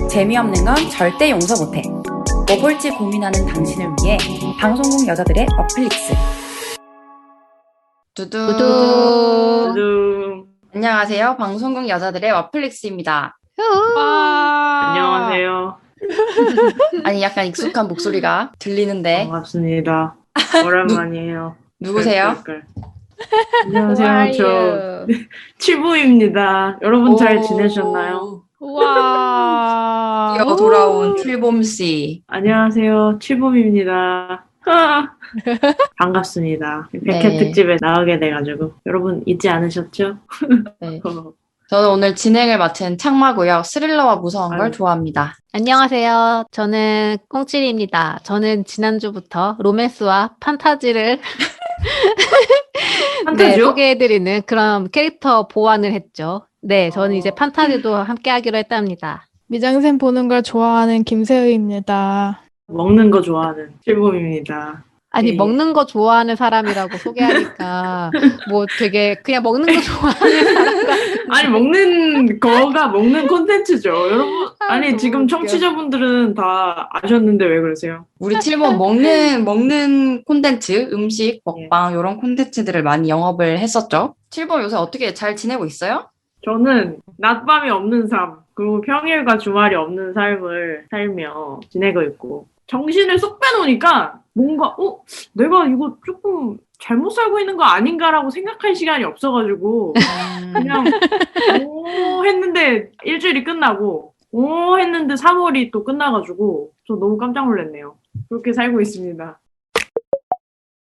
재미없는 건 절대 용서 못해. 뭐 볼지 고민하는 당신을 위해 방송국 여자들의 어플릭스. 두두. 두둥. 안녕하세요. 방송국 여자들의 와플릭스입니다. 안녕하세요. 아니 약간 익숙한 목소리가 들리는데 반갑습니다. 오랜만이에요. 누구세요? 안녕하세요. 저 칠보입니다. 여러분 잘 지내셨나요? 와. 드디어 돌아온 칠봄씨. 안녕하세요. 칠봄입니다. 반갑습니다. 100회 네. 특집에 나오게 돼가지고 여러분 잊지 않으셨죠? 네. 저는 오늘 진행을 맡은 창마고요. 스릴러와 무서운 걸 아유. 좋아합니다. 안녕하세요. 저는 꽁칠입니다. 저는 지난주부터 로맨스와 판타지를 판타지요? 소개해드리는 그런 캐릭터 보완을 했죠. 네, 저는 이제 판타지도 함께 하기로 했답니다. 미장센 보는 걸 좋아하는 김세의입니다. 먹는 거 좋아하는 칠봄입니다. 아니, 네. 먹는 거 좋아하는 사람이라고 소개하니까 뭐 되게 그냥 먹는 거 좋아하는 사람 같은. 아니 먹는 거가 먹는 콘텐츠죠. 여러분 아니 너무 지금 웃겨. 청취자분들은 다 아셨는데 왜 그러세요? 우리 칠봄 먹는 콘텐츠, 음식, 먹방 이런 콘텐츠들을 많이 영업을 했었죠. 칠봄 요새 어떻게 잘 지내고 있어요? 저는 낮밤이 없는 삶, 그리고 평일과 주말이 없는 삶을 살며 지내고 있고, 정신을 쏙 빼놓으니까 뭔가, 내가 이거 조금 잘못 살고 있는 거 아닌가라고 생각할 시간이 없어가지고, 그냥, 했는데 일주일이 끝나고, 했는데 3월이 또 끝나가지고, 저 너무 깜짝 놀랐네요. 그렇게 살고 있습니다.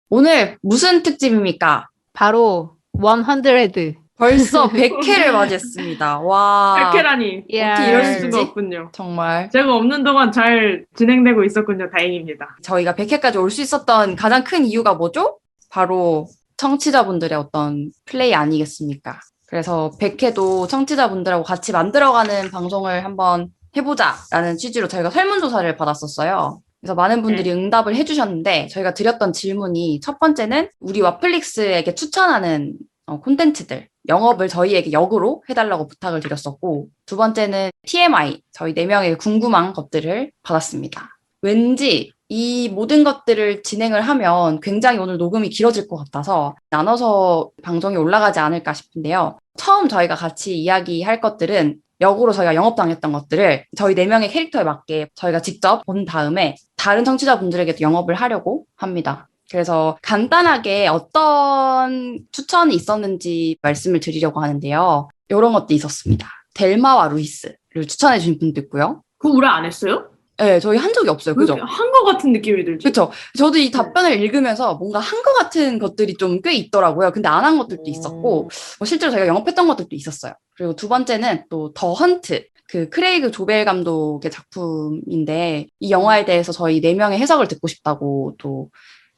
오늘 무슨 특집입니까? 바로 100. 벌써 100회를 맞이했습니다. 와. 100회라니, 예. 어떻게 이럴 이럴 수 수가 있지? 없군요. 정말 제가 없는 동안 잘 진행되고 있었군요. 다행입니다. 저희가 100회까지 올 수 있었던 가장 큰 이유가 뭐죠? 바로 청취자분들의 어떤 플레이 아니겠습니까? 그래서 100회도 청취자분들하고 같이 만들어가는 방송을 한번 해보자라는 취지로 저희가 설문조사를 받았었어요. 그래서 많은 분들이 응답을 해주셨는데 저희가 드렸던 질문이 첫 번째는 우리 와플릭스에게 추천하는 콘텐츠들, 영업을 저희에게 역으로 해달라고 부탁을 드렸었고, 두 번째는 TMI, 저희 4명의 궁금한 것들을 받았습니다. 왠지 이 모든 것들을 진행을 하면 굉장히 오늘 녹음이 길어질 것 같아서 나눠서 방송이 올라가지 않을까 싶은데요. 처음 저희가 같이 이야기할 것들은 역으로 저희가 영업당했던 것들을 저희 4명의 캐릭터에 맞게 저희가 직접 본 다음에 다른 청취자분들에게도 영업을 하려고 합니다. 그래서 간단하게 어떤 추천이 있었는지 말씀을 드리려고 하는데요. 이런 것도 있었습니다. 델마와 루이스를 추천해 주신 분도 있고요. 그거 우리 안 했어요? 네, 저희 한 적이 없어요. 그죠? 한 거 같은 느낌이 들지? 그렇죠. 저도 이 답변을 읽으면서 뭔가 한 것 같은 것들이 좀 꽤 있더라고요. 근데 안 한 것들도 있었고 실제로 저희가 영업했던 것들도 있었어요. 그리고 두 번째는 또 더 헌트. 그 크레이그 조벨 감독의 작품인데 이 영화에 대해서 저희 4명의 해석을 듣고 싶다고 또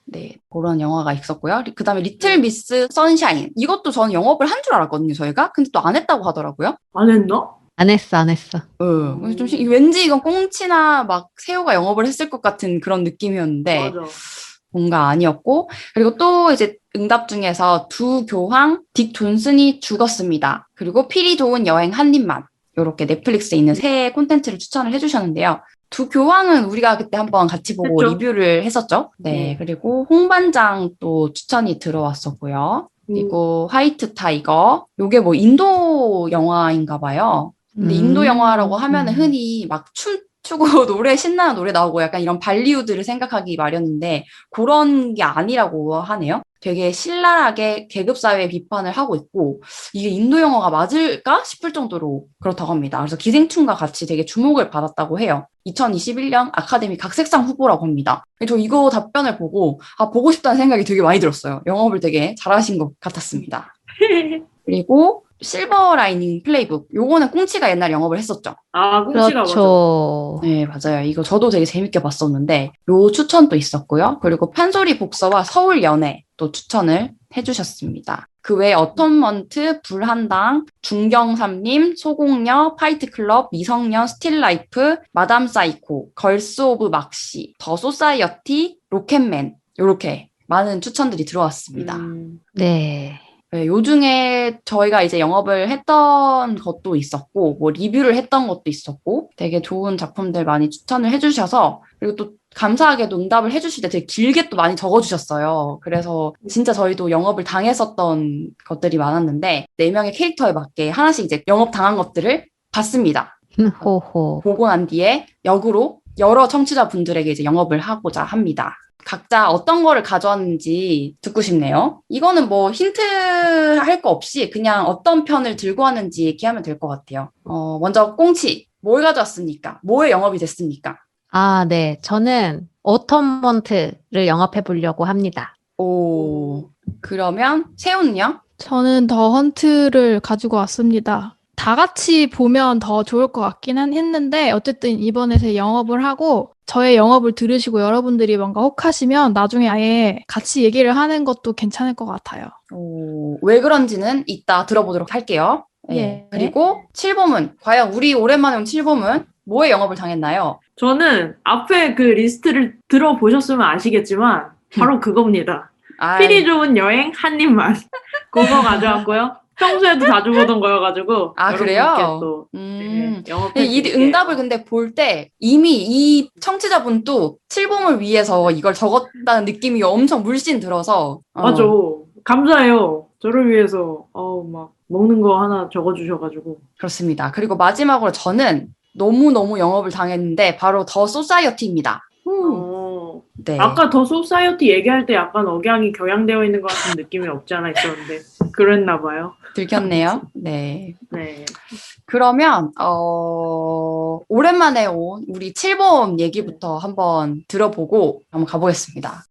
네, 그런 영화가 있었고요. 그 다음에 리틀 미스 선샤인. 이것도 저는 영업을 한 줄 알았거든요, 저희가. 근데 또 안 했다고 하더라고요. 안 했나? 안 했어. 그래서 좀 왠지 이건 꽁치나 막 새우가 영업을 했을 것 같은 그런 느낌이었는데 맞아. 뭔가 아니었고, 그리고 또 이제 응답 중에서 두 교황 딕 존슨이 죽었습니다. 그리고 필이 좋은 여행 한 입만. 요렇게 넷플릭스에 있는 새 콘텐츠를 추천을 해주셨는데요. 두 교황은 우리가 그때 한번 같이 보고 했죠. 리뷰를 했었죠. 네. 그리고 홍반장 또 추천이 들어왔었고요. 그리고 화이트 타이거. 요게 뭐 인도 영화인가 봐요. 근데 인도 영화라고 하면은 흔히 막 춤추고 노래 신나는 노래 나오고 약간 이런 발리우드를 생각하기 마련인데 그런 게 아니라고 하네요. 되게 신랄하게 계급사회 비판을 하고 있고 이게 인도 영화가 맞을까 싶을 정도로 그렇다고 합니다. 그래서 기생충과 같이 되게 주목을 받았다고 해요. 2021년 아카데미 각색상 후보라고 합니다. 저 이거 답변을 보고 보고 싶다는 생각이 되게 많이 들었어요. 영업을 되게 잘하신 것 같았습니다. 그리고 실버 라이닝 플레이북. 요거는 꽁치가 옛날 영업을 했었죠. 꽁치가 그렇죠. 네, 맞아요. 이거 저도 되게 재밌게 봤었는데 요 추천도 있었고요. 그리고 판소리 복서와 서울 연애 또 추천을 해주셨습니다. 그 외에 어텀먼트, 불한당, 중경삼림, 소공녀, 파이트클럽, 미성년, 스틸라이프, 마담 사이코, 걸스 오브 막시, 더 소사이어티, 로켓맨 이렇게 많은 추천들이 들어왔습니다. 네. 네, 요 중에 저희가 이제 영업을 했던 것도 있었고, 뭐 리뷰를 했던 것도 있었고, 되게 좋은 작품들 많이 추천을 해주셔서, 그리고 또 감사하게도 응답을 해주실 때 되게 길게 또 많이 적어주셨어요. 그래서 진짜 저희도 영업을 당했었던 것들이 많았는데, 4명의 캐릭터에 맞게 하나씩 이제 영업 당한 것들을 봤습니다. 호호. 보고 난 뒤에 역으로 여러 청취자분들에게 이제 영업을 하고자 합니다. 각자 어떤 거를 가져왔는지 듣고 싶네요. 이거는 뭐 힌트 할 거 없이 그냥 어떤 편을 들고 왔는지 얘기하면 될 것 같아요. 먼저 꽁치, 뭘 가져왔습니까? 뭐에 영업이 됐습니까? 아, 네. 저는 오텀먼트를 영업해 보려고 합니다. 오, 그러면 세훈은요? 저는 더 헌트를 가지고 왔습니다. 다 같이 보면 더 좋을 것 같긴 했는데 어쨌든 이번에 제 영업을 하고 저의 영업을 들으시고 여러분들이 뭔가 혹하시면 나중에 아예 같이 얘기를 하는 것도 괜찮을 것 같아요. 오, 왜 그런지는 이따 들어보도록 할게요. 네. 예. 그리고 칠봄은 과연 우리 오랜만에 온 칠봄은 뭐에 영업을 당했나요? 저는 앞에 그 리스트를 들어보셨으면 아시겠지만 바로 그겁니다. 아, 필이 좋은 여행 한 입만. 그거 가져왔고요. 평소에도 자주 보던 거여가지고 아, 여러분께 그래요? 또 네, 영업해 이 드릴게요. 응답을 근데 볼 때 이미 이 청취자분도 칠봄을 위해서 이걸 적었다는 느낌이 엄청 물씬 들어서 맞아. 감사해요. 저를 위해서 막 먹는 거 하나 적어주셔가지고. 그렇습니다. 그리고 마지막으로 저는 너무너무 영업을 당했는데 바로 더 소사이어티입니다. 네. 아까 더 소사이어티 얘기할 때 약간 억양이 경향되어 있는 것 같은 느낌이 없지 않아 있었는데 그랬나 봐요. 들켰네요. 네. 네. 그러면 오랜만에 온 우리 칠봄 얘기부터 한번 들어보고 한번 가보겠습니다.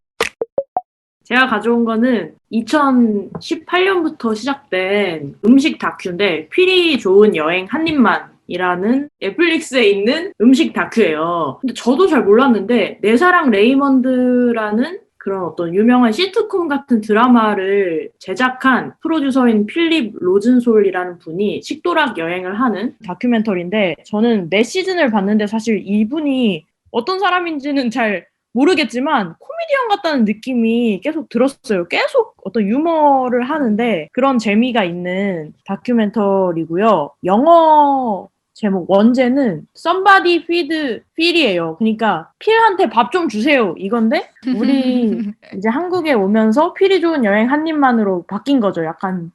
제가 가져온 거는 2018년부터 시작된 음식 다큐인데 필이 좋은 여행 한 입만이라는 넷플릭스에 있는 음식 다큐예요. 근데 저도 잘 몰랐는데 내 사랑 레이먼드라는 그런 어떤 유명한 시트콤 같은 드라마를 제작한 프로듀서인 필립 로즌솔이라는 분이 식도락 여행을 하는 다큐멘터리인데 저는 매 시즌을 봤는데 사실 이분이 어떤 사람인지는 잘 모르겠지만 코미디언 같다는 느낌이 계속 들었어요. 계속 어떤 유머를 하는데 그런 재미가 있는 다큐멘터리고요. 영어 제목 원제는 Somebody Feed Phil이에요. 그러니까 필한테 밥 좀 주세요 이건데 우리 이제 한국에 오면서 필이 좋은 여행 한 입만으로 바뀐 거죠. 약간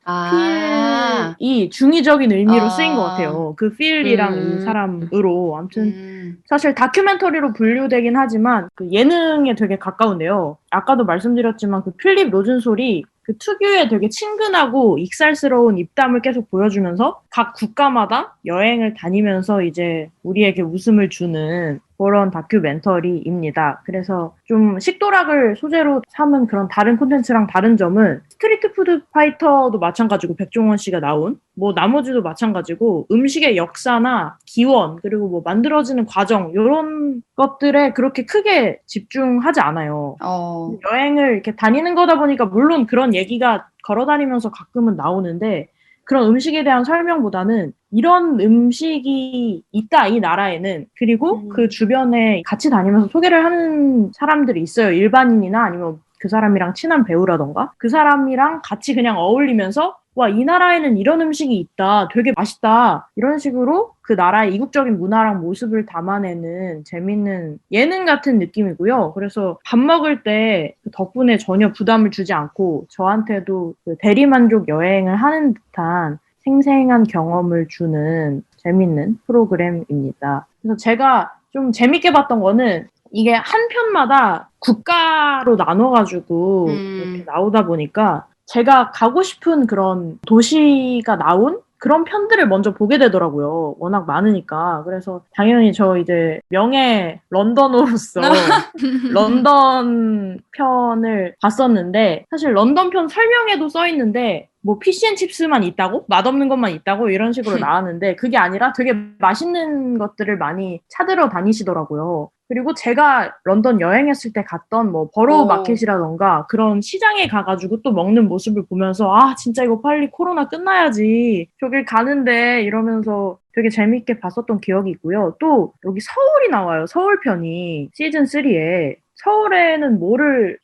필이 중의적인 의미로 쓰인 것 같아요. 그 필이랑 이 사람으로 아무튼 사실 다큐멘터리로 분류되긴 하지만 그 예능에 되게 가까운데요. 아까도 말씀드렸지만 그 필립 로즌솔이 그 특유의 되게 친근하고 익살스러운 입담을 계속 보여주면서 각 국가마다 여행을 다니면서 이제 우리에게 웃음을 주는 그런 다큐멘터리입니다. 그래서 좀 식도락을 소재로 삼은 그런 다른 콘텐츠랑 다른 점은 스트리트 푸드 파이터도 마찬가지고 백종원 씨가 나온 뭐 나머지도 마찬가지고 음식의 역사나 기원 그리고 뭐 만들어지는 과정 이런 것들에 그렇게 크게 집중하지 않아요. 여행을 이렇게 다니는 거다 보니까 물론 그런 얘기가 걸어다니면서 가끔은 나오는데 그런 음식에 대한 설명보다는 이런 음식이 있다, 이 나라에는. 그리고 그 주변에 같이 다니면서 소개를 하는 사람들이 있어요. 일반인이나 아니면 그 사람이랑 친한 배우라던가. 그 사람이랑 같이 그냥 어울리면서 와, 이 나라에는 이런 음식이 있다. 되게 맛있다. 이런 식으로 그 나라의 이국적인 문화랑 모습을 담아내는 재밌는 예능 같은 느낌이고요. 그래서 밥 먹을 때 덕분에 전혀 부담을 주지 않고 저한테도 그 대리만족 여행을 하는 듯한 생생한 경험을 주는 재밌는 프로그램입니다. 그래서 제가 좀 재밌게 봤던 거는 이게 한 편마다 국가로 나눠가지고 이렇게 나오다 보니까 제가 가고 싶은 그런 도시가 나온 그런 편들을 먼저 보게 되더라고요. 워낙 많으니까. 그래서 당연히 저 이제 명예 런던어로서 런던 편을 봤었는데 사실 런던 편 설명에도 써 있는데 뭐 피시앤칩스만 있다고? 맛없는 것만 있다고? 이런 식으로 나왔는데 그게 아니라 되게 맛있는 것들을 많이 찾으러 다니시더라고요. 그리고 제가 런던 여행했을 때 갔던 뭐 버로우 오. 마켓이라던가 그런 시장에 가가지고 또 먹는 모습을 보면서 아 진짜 이거 빨리 코로나 끝나야지 저길 가는데 이러면서 되게 재밌게 봤었던 기억이 있고요. 또 여기 서울이 나와요. 서울편이 시즌 3에. 서울에는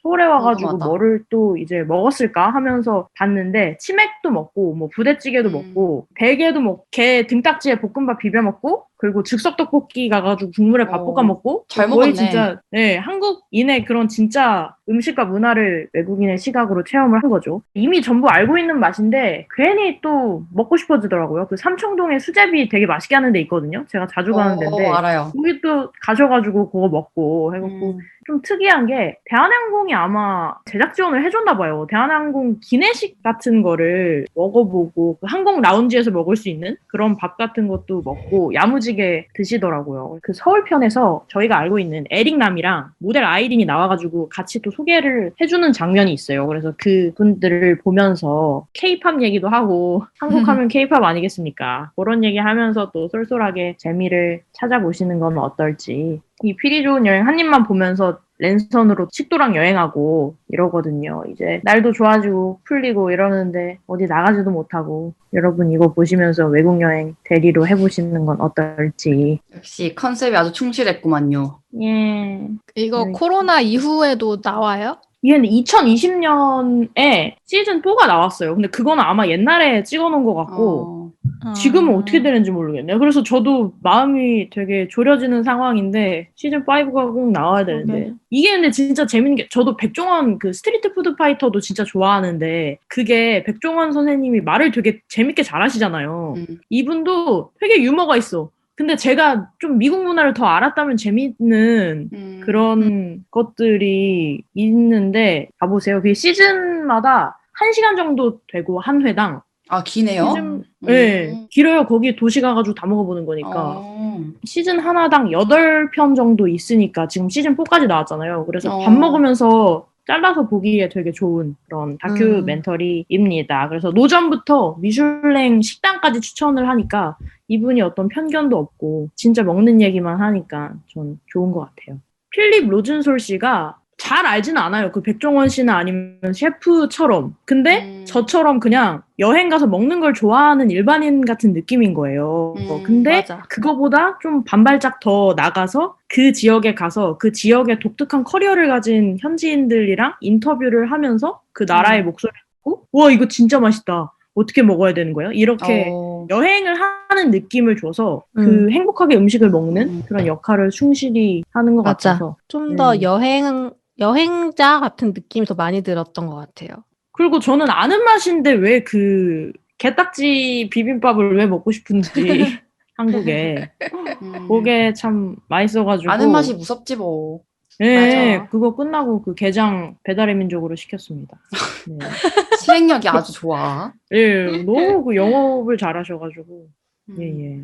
서울에 와가지고 궁금하다. 뭐를 또 이제 먹었을까 하면서 봤는데, 치맥도 먹고, 뭐 부대찌개도 먹고, 대게도 먹고, 게 등딱지에 볶음밥 비벼 먹고, 그리고 즉석떡볶이 가가지고 국물에 밥 볶아 먹고, 잘 거의 먹었네. 진짜, 네, 한국인의 그런 진짜 음식과 문화를 외국인의 시각으로 체험을 한 거죠. 이미 전부 알고 있는 맛인데, 괜히 또 먹고 싶어지더라고요. 그 삼청동에 수제비 되게 맛있게 하는 데 있거든요. 제가 자주 가는 데인데, 알아요. 거기 또 가셔가지고 그거 먹고 해갖고, 좀 특이한 게 대한항공이 아마 제작 지원을 해줬나 봐요. 대한항공 기내식 같은 거를 먹어보고 그 항공 라운지에서 먹을 수 있는 그런 밥 같은 것도 먹고 야무지게 드시더라고요. 그 서울편에서 저희가 알고 있는 에릭남이랑 모델 아이린이 나와가지고 같이 또 소개를 해주는 장면이 있어요. 그래서 그분들을 보면서 케이팝 얘기도 하고 한국 하면 케이팝 아니겠습니까? 그런 얘기하면서 또 쏠쏠하게 재미를 찾아보시는 건 어떨지. 이 필이 좋은 여행 한 입만 보면서 랜선으로 식도락 여행하고 이러거든요. 이제 날도 좋아지고 풀리고 이러는데 어디 나가지도 못하고 여러분 이거 보시면서 외국 여행 대리로 해보시는 건 어떨지. 역시 컨셉이 아주 충실했구만요. 예. 이거 네. 코로나 이후에도 나와요? 이게 2020년에 시즌 4가 나왔어요. 근데 그거는 아마 옛날에 찍어놓은 것 같고 지금은 어떻게 되는지 모르겠네요. 그래서 저도 마음이 되게 졸여지는 상황인데 시즌 5가 꼭 나와야 되는데 그러게. 이게 근데 진짜 재밌는 게 저도 백종원 그 스트리트 푸드 파이터도 진짜 좋아하는데 그게 백종원 선생님이 말을 되게 재밌게 잘하시잖아요. 이분도 되게 유머가 있어. 근데 제가 좀 미국 문화를 더 알았다면 재밌는 그런 것들이 있는데 봐보세요. 그 시즌마다 1시간 정도 되고 한 회당. 아, 기네요? 네, 길어요. 거기 도시 가가지고 다 먹어보는 거니까. 시즌 하나당 8편 정도 있으니까 지금 시즌 4까지 나왔잖아요. 그래서 밥 먹으면서 잘라서 보기에 되게 좋은 그런 다큐멘터리입니다. 그래서 노점부터 미슐랭 식당까지 추천을 하니까 이분이 어떤 편견도 없고 진짜 먹는 얘기만 하니까 전 좋은 것 같아요. 필립 로즌솔 씨가 잘 알지는 않아요. 그 백종원 씨나 아니면 셰프처럼. 근데 저처럼 그냥 여행 가서 먹는 걸 좋아하는 일반인 같은 느낌인 거예요. 근데 맞아. 그거보다 좀 반발짝 더 나가서 그 지역에 가서 그 지역의 독특한 커리어를 가진 현지인들이랑 인터뷰를 하면서 그 나라의 목소리를 듣고 와 이거 진짜 맛있다. 어떻게 먹어야 되는 거예요? 이렇게 여행을 하는 느낌을 줘서 그 행복하게 음식을 먹는 그런 역할을 충실히 하는 것 맞아. 같아서 좀 더 여행자 같은 느낌이 더 많이 들었던 것 같아요. 그리고 저는 아는 맛인데 왜 그 게딱지 비빔밥을 왜 먹고 싶은지 한국에 그게 참 맛있어가지고 아는 맛이 무섭지 뭐. 네, 맞아. 그거 끝나고 그 게장 배달의 민족으로 시켰습니다. 네. 실행력이 아주 좋아. 예, 너무 그 영업을 잘하셔가지고 예.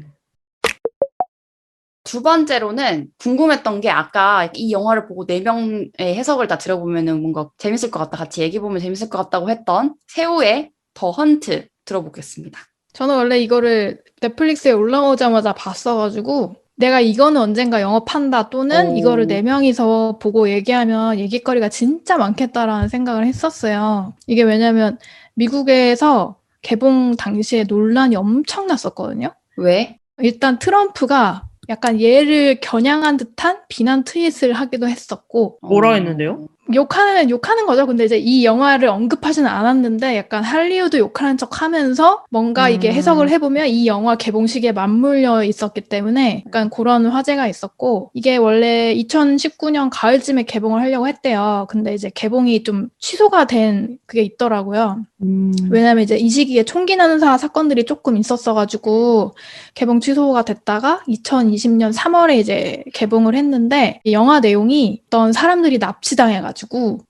두 번째로는 궁금했던 게 아까 이 영화를 보고 4명의 해석을 다 들어보면은 뭔가 재밌을 것 같다. 같이 얘기해보면 재밌을 것 같다고 했던 세우의 더 헌트 들어보겠습니다. 저는 원래 이거를 넷플릭스에 올라오자마자 봤어가지고 내가 이거는 언젠가 영업한다 또는 이거를 4명이서 보고 얘기하면 얘기거리가 진짜 많겠다라는 생각을 했었어요. 이게 왜냐면 미국에서 개봉 당시에 논란이 엄청났었거든요. 왜? 일단 트럼프가 약간 얘를 겨냥한 듯한 비난 트윗을 하기도 했었고 뭐라 했는데요? 욕하는 거죠. 근데 이제 이 영화를 언급하지는 않았는데 약간 할리우드 욕하는 척 하면서 뭔가 이게 해석을 해보면 이 영화 개봉식에 맞물려 있었기 때문에 약간 그런 화제가 있었고 이게 원래 2019년 가을쯤에 개봉을 하려고 했대요. 근데 이제 개봉이 좀 취소가 된 그게 있더라고요. 왜냐면 이제 이 시기에 총기 난사 사건들이 조금 있었어가지고 개봉 취소가 됐다가 2020년 3월에 이제 개봉을 했는데 이 영화 내용이 어떤 사람들이 납치당해가지고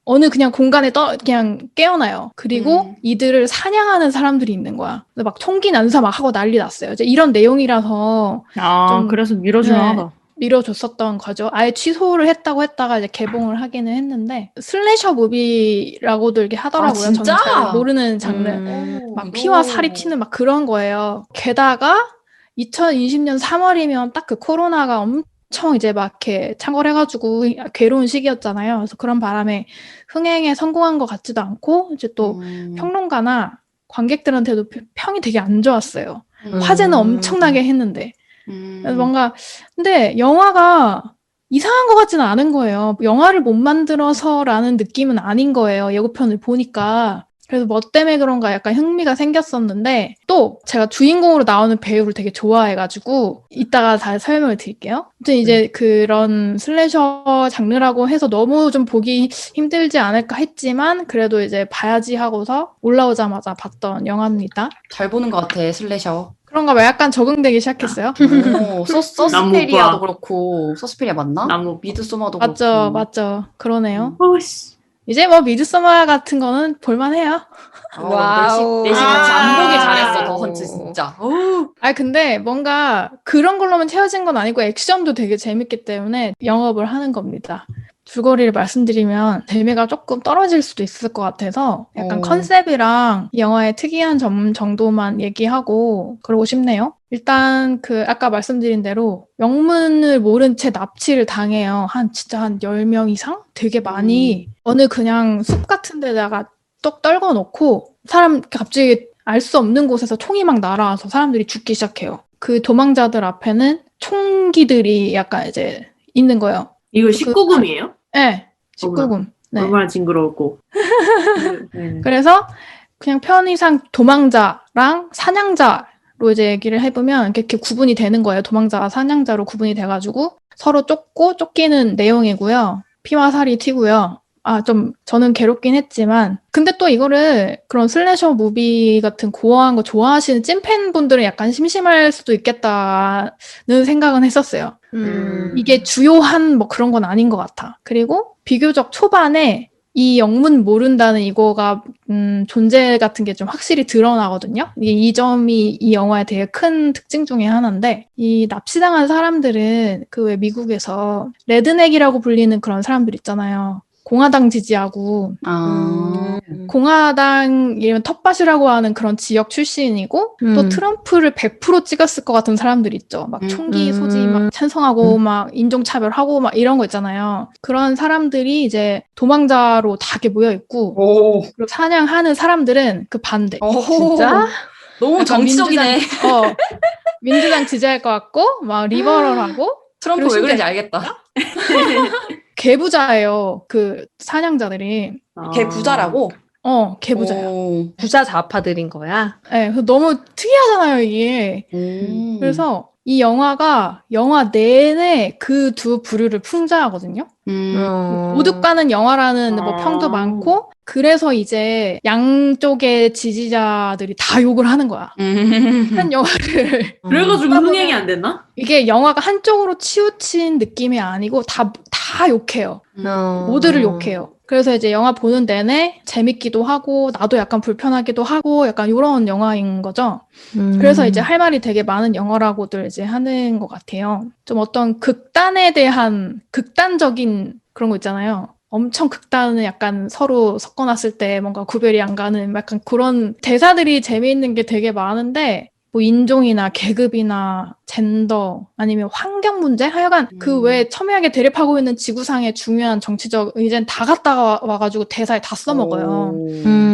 어느 그냥 공간에 그냥 깨어나요. 그리고 이들을 사냥하는 사람들이 있는 거야. 근데 막 총기 난사 막 하고 난리 났어요. 이제 이런 내용이라서 좀 그래서 밀어주나하다. 밀어줬었던 거죠. 아예 취소를 했다가 이제 개봉을 하기는 했는데 슬래셔 무비라고도 이렇게 하더라고요. 아, 진짜? 저는 잘 모르는 장르. 막 피와 살이 튀는 막 그런 거예요. 게다가 2020년 3월이면 딱 그 코로나가 엄청 이제 막 이렇게 창궐해가지고 괴로운 시기였잖아요. 그래서 그런 바람에 흥행에 성공한 것 같지도 않고 이제 또 평론가나 관객들한테도 평이 되게 안 좋았어요. 화제는 엄청나게 했는데. 그래서 뭔가 근데 영화가 이상한 것 같지는 않은 거예요. 영화를 못 만들어서라는 느낌은 아닌 거예요. 예고편을 보니까. 그래서 뭐 때문에 그런가 약간 흥미가 생겼었는데 또 제가 주인공으로 나오는 배우를 되게 좋아해가지고 이따가 다 설명을 드릴게요. 아무튼 이제 그런 슬래셔 장르라고 해서 너무 좀 보기 힘들지 않을까 했지만 그래도 이제 봐야지 하고서 올라오자마자 봤던 영화입니다. 잘 보는 것 같아, 슬래셔. 그런가 봐. 약간 적응되기 시작했어요. 오, 서스페리아도 그렇고, 서스페리아 맞나? 미드소마도 맞죠, 그렇고. 맞죠. 그러네요. 어씨. 이제 뭐 미드서마 같은 거는 볼만해요. 와우. 내시 같이 안 보길 아. 잘했어, 더 헌츠 진짜. 아 근데 뭔가 그런 걸로만 채워진 건 아니고 액션도 되게 재밌기 때문에 영업을 하는 겁니다. 줄거리를 말씀드리면 재미가 조금 떨어질 수도 있을 것 같아서 약간 컨셉이랑 이 영화의 특이한 점 정도만 얘기하고 그러고 싶네요. 일단 그 아까 말씀드린 대로 영문을 모른 채 납치를 당해요. 진짜 한 10명 이상? 되게 많이 어느 그냥 숲 같은 데다가 떡 떨궈 놓고 사람 갑자기 알 수 없는 곳에서 총이 막 날아와서 사람들이 죽기 시작해요. 그 도망자들 앞에는 총기들이 약간 이제 있는 거예요. 이거 19금이에요? 네, 19금. 네. 얼마나 징그러웠고. 그래서 그냥 편의상 도망자랑 사냥자로 이제 얘기를 해보면 이렇게 구분이 되는 거예요. 도망자와 사냥자로 구분이 돼가지고 서로 쫓고 쫓기는 내용이고요. 피와 살이 튀고요. 저는 괴롭긴 했지만 근데 또 이거를 그런 슬래셔 무비 같은 고어한 거 좋아하시는 찐팬분들은 약간 심심할 수도 있겠다는 생각은 했었어요. 이게 주요한 뭐 그런 건 아닌 것 같아. 그리고 비교적 초반에 이 영문 모른다는 이거가 존재 같은 게 좀 확실히 드러나거든요. 이 점이 이 영화의 되게 큰 특징 중에 하나인데 이 납치당한 사람들은 그 왜 미국에서 레드넥이라고 불리는 그런 사람들 있잖아요. 공화당 지지하고 공화당이면 텃밭이라고 하는 그런 지역 출신이고 또 트럼프를 100% 찍었을 것 같은 사람들 있죠. 막 총기 소지 막 찬성하고 막 인종차별하고 막 이런 거 있잖아요. 그런 사람들이 이제 도망자로 다 이렇게 모여 있고 그리고 사냥하는 사람들은 그 반대. 진짜? 너무 정치적이네. 민주당 지지할 것 같고 막 리버럴하고 트럼프 왜 그런지 알겠다. 개부자예요. 그 사냥자들이. 걔 부자라고? 개부자예요. 부자 좌파들인 거야? 네, 그래서 너무 특이하잖아요, 이게. 그래서 이 영화가 영화 내내 그 두 부류를 풍자하거든요. 모두 까는 영화라는 뭐 평도 많고 그래서 이제 양쪽의 지지자들이 다 욕을 하는 거야. 한 영화를. 그래가지고 흥행이 안 됐나? 이게 영화가 한쪽으로 치우친 느낌이 아니고 다 욕해요. 모두를 욕해요. 그래서 이제 영화 보는 내내 재밌기도 하고 나도 약간 불편하기도 하고 약간 이런 영화인 거죠. 그래서 이제 할 말이 되게 많은 영화라고들 이제 하는 것 같아요. 좀 어떤 극단에 대한 극단적인 그런 거 있잖아요. 엄청 극단은 약간 서로 섞어놨을 때 뭔가 구별이 안 가는 약간 그런 대사들이 재미있는 게 되게 많은데 뭐 인종이나 계급이나 젠더 아니면 환경 문제 하여간 그 외에 첨예하게 대립하고 있는 지구상의 중요한 정치적 의제는 다 갖다가 와가지고 대사에 다 써먹어요.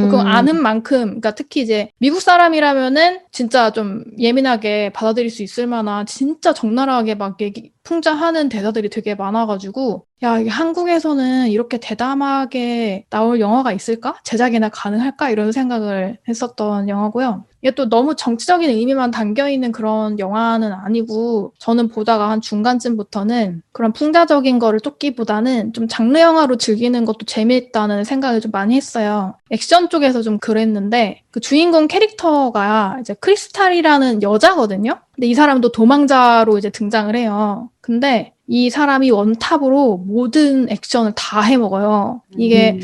그거 아는 만큼 그러니까 특히 이제 미국 사람이라면은 진짜 좀 예민하게 받아들일 수 있을 만한 진짜 적나라하게 막 풍자하는 대사들이 되게 많아가지고 야 이게 한국에서는 이렇게 대담하게 나올 영화가 있을까? 제작이나 가능할까? 이런 생각을 했었던 영화고요. 이게 또 너무 정치적인 의미만 담겨있는 그런 영화는 아니고 저는 보다가 한 중간쯤부터는 그런 풍자적인 거를 쫓기보다는 좀 장르 영화로 즐기는 것도 재미있다는 생각을 좀 많이 했어요. 액션 쪽에서 좀 그랬는데 그 주인공 캐릭터가 이제 크리스탈이라는 여자거든요. 근데 이 사람도 도망자로 이제 등장을 해요. 근데 이 사람이 원탑으로 모든 액션을 다 해먹어요. 이게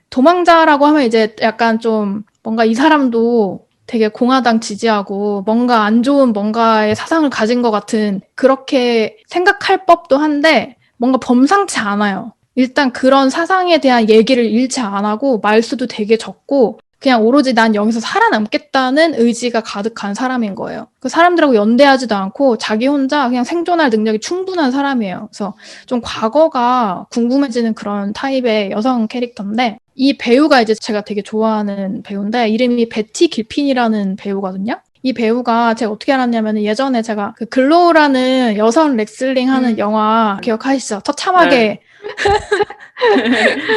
도망자라고 하면 이제 약간 좀 뭔가 이 사람도 되게 공화당 지지하고 뭔가 안 좋은 뭔가의 사상을 가진 것 같은 그렇게 생각할 법도 한데 뭔가 범상치 않아요. 일단 그런 사상에 대한 얘기를 일체 안 하고 말수도 되게 적고 그냥 오로지 난 여기서 살아남겠다는 의지가 가득한 사람인 거예요. 그 사람들하고 연대하지도 않고 자기 혼자 그냥 생존할 능력이 충분한 사람이에요. 그래서 좀 과거가 궁금해지는 그런 타입의 여성 캐릭터인데 이 배우가 이제 제가 되게 좋아하는 배우인데 이름이 베티 길핀이라는 배우거든요. 이 배우가 제가 어떻게 알았냐면 예전에 제가 그 글로우라는 여성 레슬링 하는 영화 기억하시죠? 처참하게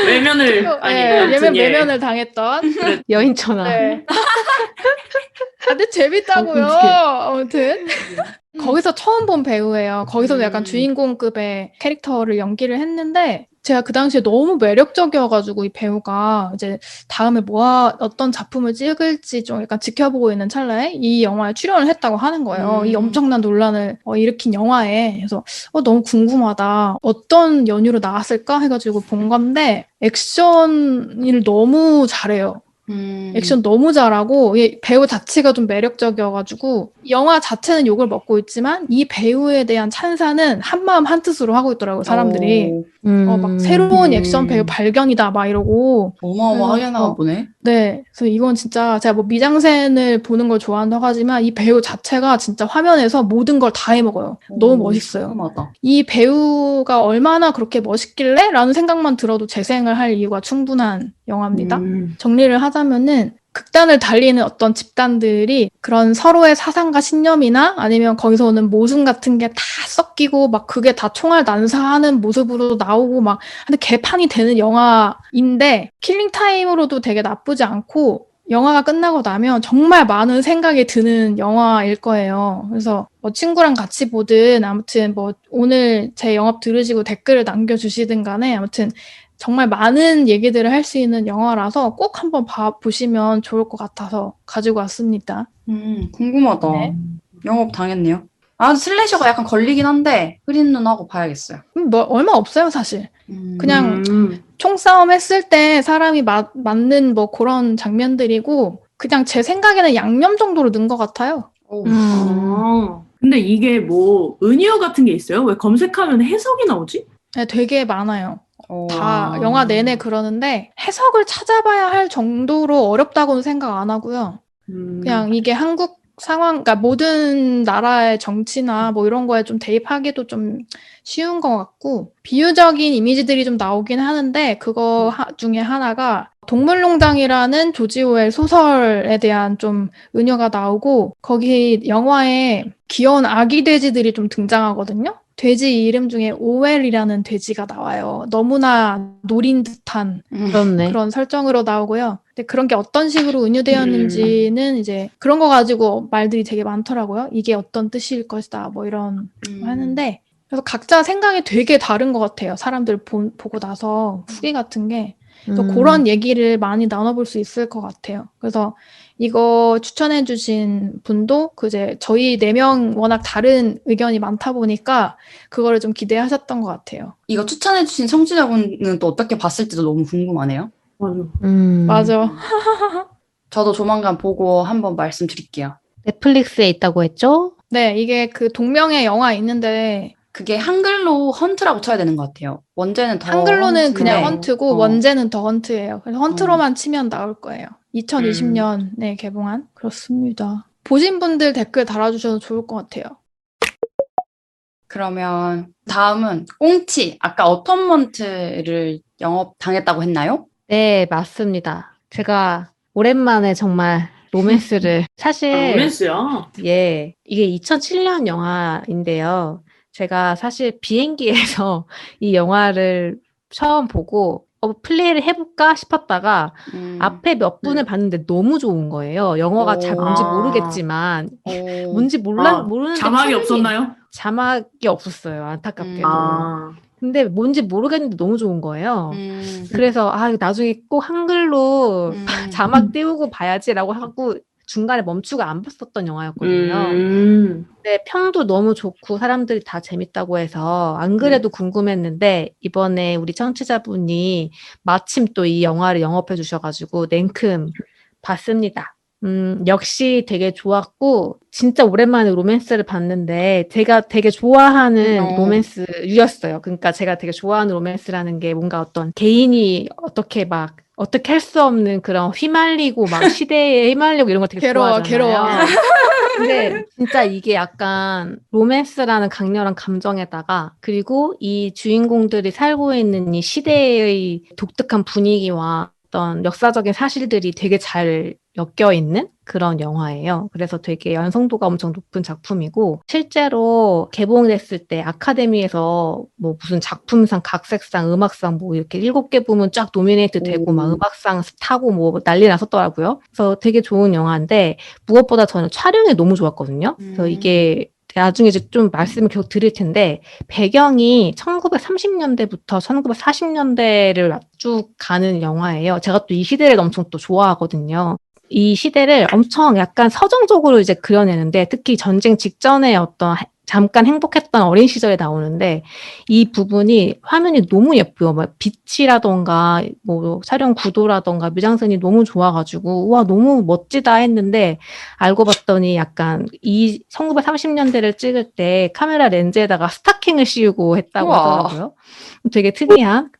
외면을 아니 네, 아무튼 예. 외면을 당했던 여인천하. 네. 근데 재밌다고요. 어떡해. 아무튼 거기서 처음 본 배우예요. 거기서도 약간 주인공급의 캐릭터를 연기를 했는데 제가 그 당시에 너무 매력적이어가지고 이 배우가 이제 다음에 어떤 작품을 찍을지 좀 약간 지켜보고 있는 찰나에 이 영화에 출연을 했다고 하는 거예요. 이 엄청난 논란을 일으킨 영화에. 그래서 너무 궁금하다. 어떤 연유로 나왔을까 해가지고 본 건데 액션을 너무 잘해요. 액션 너무 잘하고 이 배우 자체가 좀 매력적이어가지고 영화 자체는 욕을 먹고 있지만 이 배우에 대한 찬사는 한마음 한뜻으로 하고 있더라고요, 사람들이. 막 새로운 액션 배우 발견이다 막 이러고. 어마어마하게나 보네. 네, 그래서 이건 진짜 제가 뭐 미장센을 보는 걸 좋아한다고 하지만 이 배우 자체가 진짜 화면에서 모든 걸 다 해먹어요. 너무 멋있어요. 궁금하다. 이 배우가 얼마나 그렇게 멋있길래? 라는 생각만 들어도 재생을 할 이유가 충분한 영화입니다. 정리를 하자면은 극단을 달리는 어떤 집단들이 그런 서로의 사상과 신념이나 아니면 거기서 오는 모순 같은 게 다 섞이고 막 그게 다 총알 난사하는 모습으로 나오고 막 근데 개판이 되는 영화인데 킬링타임으로도 되게 나쁘지 않고 영화가 끝나고 나면 정말 많은 생각이 드는 영화일 거예요. 그래서 뭐 친구랑 같이 보든 아무튼 뭐 오늘 제 영업 들으시고 댓글을 남겨주시든 간에 아무튼 정말 많은 얘기들을 할 수 있는 영화라서 꼭 한번 보시면 좋을 것 같아서 가지고 왔습니다. 궁금하다. 네. 영업 당했네요. 슬래셔가 약간 걸리긴 한데 흐린 눈하고 봐야겠어요. 뭐 얼마 없어요 사실. 그냥 총싸움 했을 때 사람이 맞는 뭐 그런 장면들이고 그냥 제 생각에는 양념 정도로 넣은 것 같아요. 근데 이게 뭐 은유 같은 게 있어요? 왜 검색하면 해석이 나오지? 네, 되게 많아요. 다 영화 내내 그러는데 해석을 찾아봐야 할 정도로 어렵다고는 생각 안 하고요. 그냥 이게 한국 상황, 그러니까 모든 나라의 정치나 뭐 이런 거에 좀 대입하기도 좀 쉬운 것 같고 비유적인 이미지들이 좀 나오긴 하는데 그거 중에 하나가 동물농장이라는 조지 오웰 소설에 대한 좀 은유가 나오고 거기 영화에 귀여운 아기 돼지들이 좀 등장하거든요. 돼지 이름 중에 오웰이라는 돼지가 나와요. 너무나 노린 듯한 그렇네. 그런 설정으로 나오고요. 근데 그런 게 어떤 식으로 은유되었는지는 이제 그런 거 가지고 말들이 되게 많더라고요. 이게 어떤 뜻일 것이다. 뭐 이런 하는데 그래서 각자 생각이 되게 다른 것 같아요. 사람들 보고 나서 후기 같은 게. 그래서 그런 얘기를 많이 나눠볼 수 있을 것 같아요. 그래서 이거 추천해주신 분도 그제 저희 4명 워낙 다른 의견이 많다 보니까 그거를 좀 기대하셨던 것 같아요. 이거 추천해주신 청취자분은 또 어떻게 봤을지도 너무 궁금하네요. 맞아. 저도 조만간 보고 한번 말씀드릴게요. 넷플릭스에 있다고 했죠? 네, 이게 그 동명의 영화 있는데 그게 한글로 헌트라고 쳐야 되는 것 같아요. 원제는 더 한글로는 헌트인데. 그냥 헌트고 원제는 더 헌트예요. 그래서 헌트로만 치면 나올 거예요. 2020년에 개봉한 그렇습니다. 보신 분들 댓글 달아주셔도 좋을 것 같아요. 그러면 다음은 꽁치. 아까 어텀먼트를 영업 당했다고 했나요? 네, 맞습니다. 제가 오랜만에 정말 로맨스를 사실 로맨스요? 예, 이게 2007년 영화인데요. 제가 사실 비행기에서 이 영화를 처음 보고 플레이를 해볼까 싶었다가 앞에 몇 분을 봤는데 너무 좋은 거예요. 영어가 잘 뭔지 모르겠지만 뭔지 모르는데 자막이 없었나요? 자막이 없었어요. 안타깝게도. 근데 뭔지 모르겠는데 너무 좋은 거예요. 그래서 나중에 꼭 한글로 자막 띄우고 봐야지라고 하고 중간에 멈추고 안 봤었던 영화였거든요. 근데 평도 너무 좋고 사람들이 다 재밌다고 해서 안 그래도 궁금했는데 이번에 우리 청취자분이 마침 또 이 영화를 영업해 주셔가지고 냉큼 봤습니다. 역시 되게 좋았고 진짜 오랜만에 로맨스를 봤는데 제가 되게 좋아하는 로맨스였어요. 그러니까 제가 되게 좋아하는 로맨스라는 게 뭔가 어떤 개인이 어떻게 막 어떻게 할 수 없는 그런 휘말리고 막 시대에 휘말리고 이런 거 되게 괴로워, 좋아하잖아요. 근데 진짜 이게 약간 로맨스라는 강렬한 감정에다가 그리고 이 주인공들이 살고 있는 이 시대의 독특한 분위기와 어떤 역사적인 사실들이 되게 잘 엮여 있는 그런 영화예요. 그래서 되게 완성도가 엄청 높은 작품이고 실제로 개봉됐을 때 아카데미에서 뭐 무슨 작품상, 각색상, 음악상 뭐 이렇게 7개 부문 쫙 노미네이트 되고 막 음악상 타고 뭐 난리 났었더라고요. 그래서 되게 좋은 영화인데 무엇보다 저는 촬영이 너무 좋았거든요. 그래서 이게 나중에 이제 좀 말씀을 계속 드릴 텐데 배경이 1930년대부터 1940년대를 쭉 가는 영화예요. 제가 또 이 시대를 엄청 또 좋아하거든요. 이 시대를 엄청 약간 서정적으로 이제 그려내는데 특히 전쟁 직전에 어떤 잠깐 행복했던 어린 시절에 나오는데 이 부분이 화면이 너무 예뻐요. 막 빛이라던가 뭐 촬영 구도라던가 미장센이 너무 좋아가지고 와 너무 멋지다 했는데 알고 봤더니 약간 이 1930년대를 찍을 때 카메라 렌즈에다가 스타킹을 씌우고 했다고 우와. 하더라고요. 되게 특이한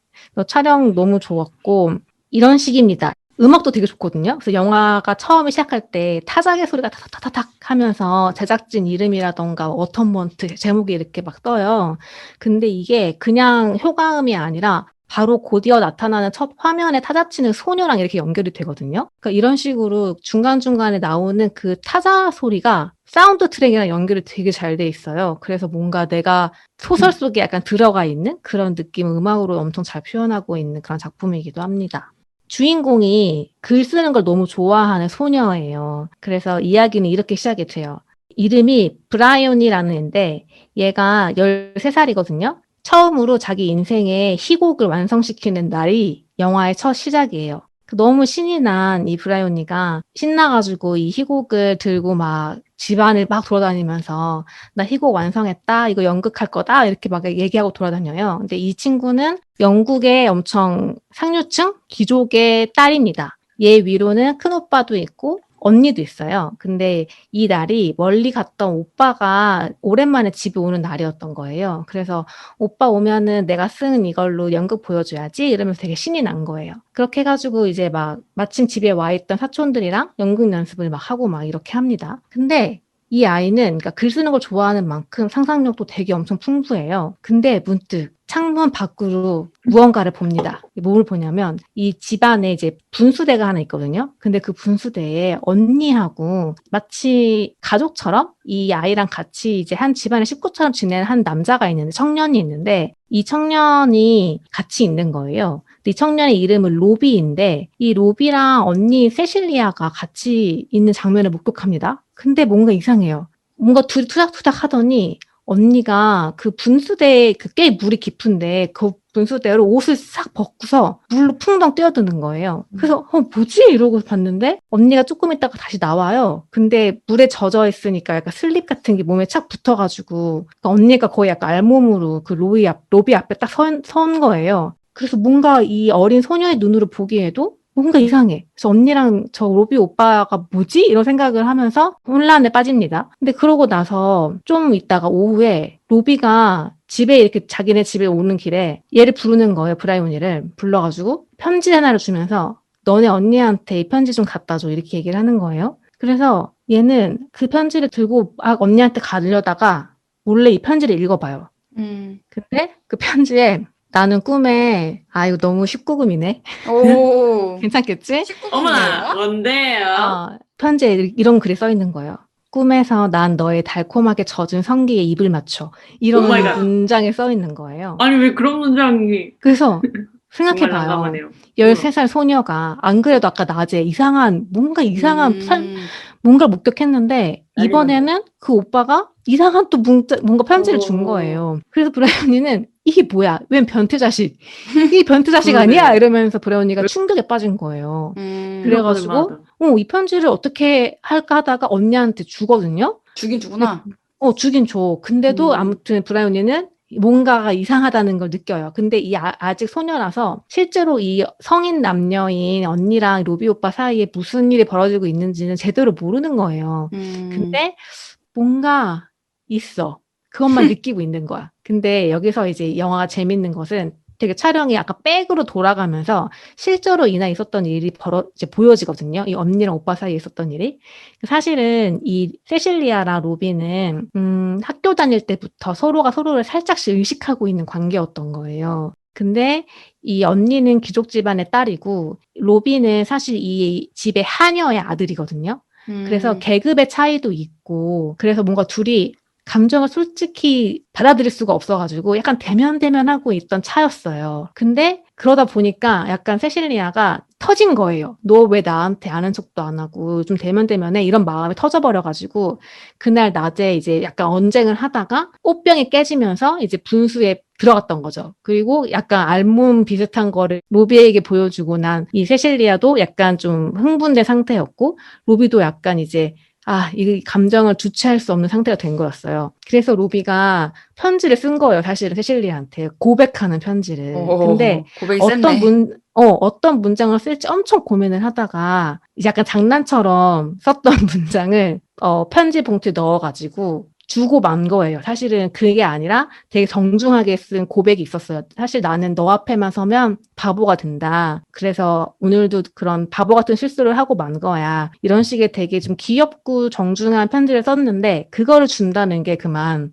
촬영 너무 좋았고 이런 식입니다. 음악도 되게 좋거든요. 그래서 영화가 처음에 시작할 때 타자의 소리가 타닥타닥 하면서 제작진 이름이라던가 워터먼트 제목이 이렇게 막 떠요. 근데 이게 그냥 효과음이 아니라 바로 곧이어 나타나는 첫 화면에 타자 치는 소녀랑 이렇게 연결이 되거든요. 그러니까 이런 식으로 중간중간에 나오는 그 타자 소리가 사운드 트랙이랑 연결이 되게 잘 돼 있어요. 그래서 뭔가 내가 소설 속에 약간 들어가 있는 그런 느낌을 음악으로 엄청 잘 표현하고 있는 그런 작품이기도 합니다. 주인공이 글 쓰는 걸 너무 좋아하는 소녀예요. 그래서 이야기는 이렇게 시작이 돼요. 이름이 브라이온이라는 애인데 얘가 13살이거든요. 처음으로 자기 인생의 희곡을 완성시키는 날이 영화의 첫 시작이에요. 너무 신이 난 이 브라이온이가 신나가지고 이 희곡을 들고 막 집안을 막 돌아다니면서 나 희곡 완성했다, 이거 연극할 거다 이렇게 막 얘기하고 돌아다녀요. 근데 이 친구는 영국의 엄청 상류층 귀족의 딸입니다. 얘 위로는 큰 오빠도 있고 언니도 있어요. 근데 이 날이 멀리 갔던 오빠가 오랜만에 집에 오는 날이었던 거예요. 그래서 오빠 오면은 내가 쓴 이걸로 연극 보여줘야지 이러면서 되게 신이 난 거예요. 그렇게 해가지고 이제 막 마침 집에 와 있던 사촌들이랑 연극 연습을 막 하고 막 이렇게 합니다. 근데 이 아이는 그러니까 글 쓰는 걸 좋아하는 만큼 상상력도 되게 엄청 풍부해요. 근데 문득 창문 밖으로 무언가를 봅니다. 뭘 보냐면 이 집안에 이제 분수대가 하나 있거든요. 근데 그 분수대에 언니하고 마치 가족처럼 이 아이랑 같이 이제 한 집안의 식구처럼 지내는 한 남자가 있는데 청년이 있는데 이 청년이 같이 있는 거예요. 이 청년의 이름은 로비인데 이 로비랑 언니 세실리아가 같이 있는 장면을 목격합니다. 근데 뭔가 이상해요. 뭔가 둘이 투닥투닥 하더니 언니가 그 분수대에 꽤 물이 깊은데 그 분수대로 옷을 싹 벗고서 물로 풍덩 뛰어드는 거예요. 그래서 뭐지? 이러고 봤는데 언니가 조금 있다가 다시 나와요. 근데 물에 젖어 있으니까 약간 슬립 같은 게 몸에 착 붙어가지고 그러니까 언니가 거의 약간 알몸으로 그 로비 앞에 딱 선 거예요. 그래서 뭔가 이 어린 소녀의 눈으로 보기에도 뭔가 이상해. 그래서 언니랑 저 로비 오빠가 뭐지? 이런 생각을 하면서 혼란에 빠집니다. 근데 그러고 나서 좀 있다가 오후에 로비가 집에 이렇게 자기네 집에 오는 길에 얘를 부르는 거예요. 브라이오니를 불러가지고 편지 하나를 주면서 너네 언니한테 이 편지 좀 갖다 줘. 이렇게 얘기를 하는 거예요. 그래서 얘는 그 편지를 들고 막 언니한테 가려다가 몰래 이 편지를 읽어봐요. 근데 그 편지에 나는 꿈에 이거 너무 19금이네. 오. 괜찮겠지? 어머나, 뭔데요? 편지에 이런 글이 써 있는 거예요. 꿈에서 난 너의 달콤하게 젖은 성기에 입을 맞춰. 이런 오 마이 갓. 문장이 써 있는 거예요. 아니, 왜 그런 문장이 그래서 정말 생각해봐요. 난감하네요. 13살 소녀가 안 그래도 아까 낮에 뭔가 이상한 뭔가를 목격했는데 난리 이번에는 그 오빠가 이상한 또 뭔가 편지를 준 거예요. 그래서 브라이언이는 이게 뭐야? 웬 변태 자식? 이 변태 자식 그러네. 아니야? 이러면서 브라이언이가 충격에 빠진 거예요. 그래가지고 이 편지를 어떻게 할까 하다가 언니한테 주거든요. 주긴 주구나. 주긴 줘. 근데도 아무튼 브라이언이는 뭔가가 이상하다는 걸 느껴요. 근데 이 아직 소녀라서 실제로 이 성인 남녀인 언니랑 로비 오빠 사이에 무슨 일이 벌어지고 있는지는 제대로 모르는 거예요. 근데 뭔가 있어. 그것만 느끼고 있는 거야. 근데 여기서 이제 영화가 재밌는 것은 되게 촬영이 약간 백으로 돌아가면서 실제로 이날 있었던 일이 이제 보여지거든요. 이 언니랑 오빠 사이에 있었던 일이. 사실은 이 세실리아랑 로비는 학교 다닐 때부터 서로가 서로를 살짝씩 의식하고 있는 관계였던 거예요. 근데 이 언니는 귀족 집안의 딸이고 로비는 사실 이 집의 하녀의 아들이거든요. 그래서 계급의 차이도 있고 그래서 뭔가 둘이 감정을 솔직히 받아들일 수가 없어가지고 약간 대면대면하고 있던 차였어요. 근데 그러다 보니까 약간 세실리아가 터진 거예요. 너 왜 나한테 아는 척도 안 하고 좀 대면대면해? 이런 마음이 터져버려가지고 그날 낮에 이제 약간 언쟁을 하다가 옷병이 깨지면서 이제 분수에 들어갔던 거죠. 그리고 약간 알몸 비슷한 거를 로비에게 보여주고 난 이 세실리아도 약간 좀 흥분된 상태였고 로비도 약간 이제 이 감정을 주체할 수 없는 상태가 된 거였어요. 그래서 로비가 편지를 쓴 거예요. 사실은 세실리아한테 고백하는 편지를. 근데 고백이 어떤 셌네. 어떤 문장을 쓸지 엄청 고민을 하다가 이제 약간 장난처럼 썼던 문장을 편지 봉투에 넣어가지고 주고 만 거예요. 사실은 그게 아니라 되게 정중하게 쓴 고백이 있었어요. 사실 나는 너 앞에만 서면 바보가 된다. 그래서 오늘도 그런 바보 같은 실수를 하고 만 거야. 이런 식의 되게 좀 귀엽고 정중한 편지를 썼는데 그거를 준다는 게 그만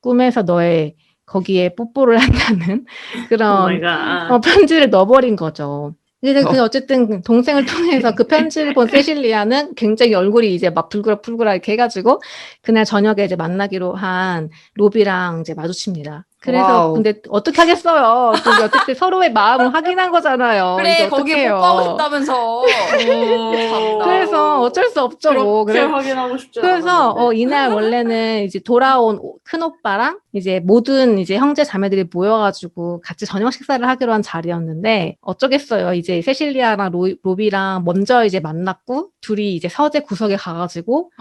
꿈에서 너의 거기에 뽀뽀를 한다는 그런 오마이갓. 편지를 넣어버린 거죠. 근데 어쨌든 동생을 통해서 그 편지를 본 세실리아는 굉장히 얼굴이 이제 막 불그락불그락 해가지고 그날 저녁에 이제 만나기로 한 로비랑 이제 마주칩니다. 그래서 와우. 근데 어떻게 하겠어요? 또 어쨌든 서로의 마음을 확인한 거잖아요. 그래, 이제 거기 어떡해요. 뽀뽀하고 싶다면서. 참나. 그래서 어쩔 수 없죠. 뭐. 그렇게 확인하고 싶지 그래서 않았는데. 이날 원래는 이제 돌아온 큰 오빠랑 이제 모든 이제 형제 자매들이 모여가지고 같이 저녁 식사를 하기로 한 자리였는데 어쩌겠어요. 이제 세실리아랑 로비랑 먼저 이제 만났고 둘이 이제 서재 구석에 가가지고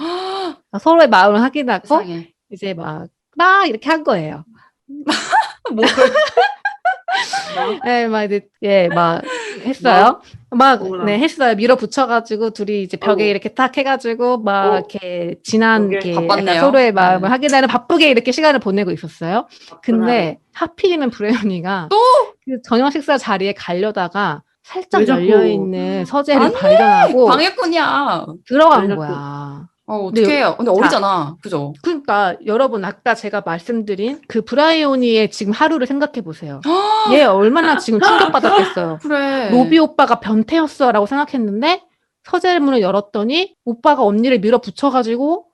서로의 마음을 확인하고 세상에. 이제 막 이렇게 한 거예요. 뭘. 막 했어요. 어머나. 했어요. 밀어붙여가지고 둘이 이제 벽에 어우. 이렇게 탁 해가지고 막 어. 이렇게 진한 그게 게 바빴네요. 약간 서로의 마음을 네. 확인하는 바쁘게 이렇게 시간을 보내고 있었어요. 근데 하필이면 브레온이가 그 저녁 식사 자리에 가려다가 살짝 왜 자꾸- 열려있는 서재를 아니, 발견하고 방해꾼이야. 들어간 왜 자꾸- 거야. 어떡해요. 근데 어리잖아. 그죠? 그러니까 여러분 아까 제가 말씀드린 그 브라이오니의 지금 하루를 생각해 보세요. 얘 얼마나 지금 충격받았겠어요. 그래. 로비 오빠가 변태였어 라고 생각했는데 서재 문을 열었더니 오빠가 언니를 밀어붙여가지고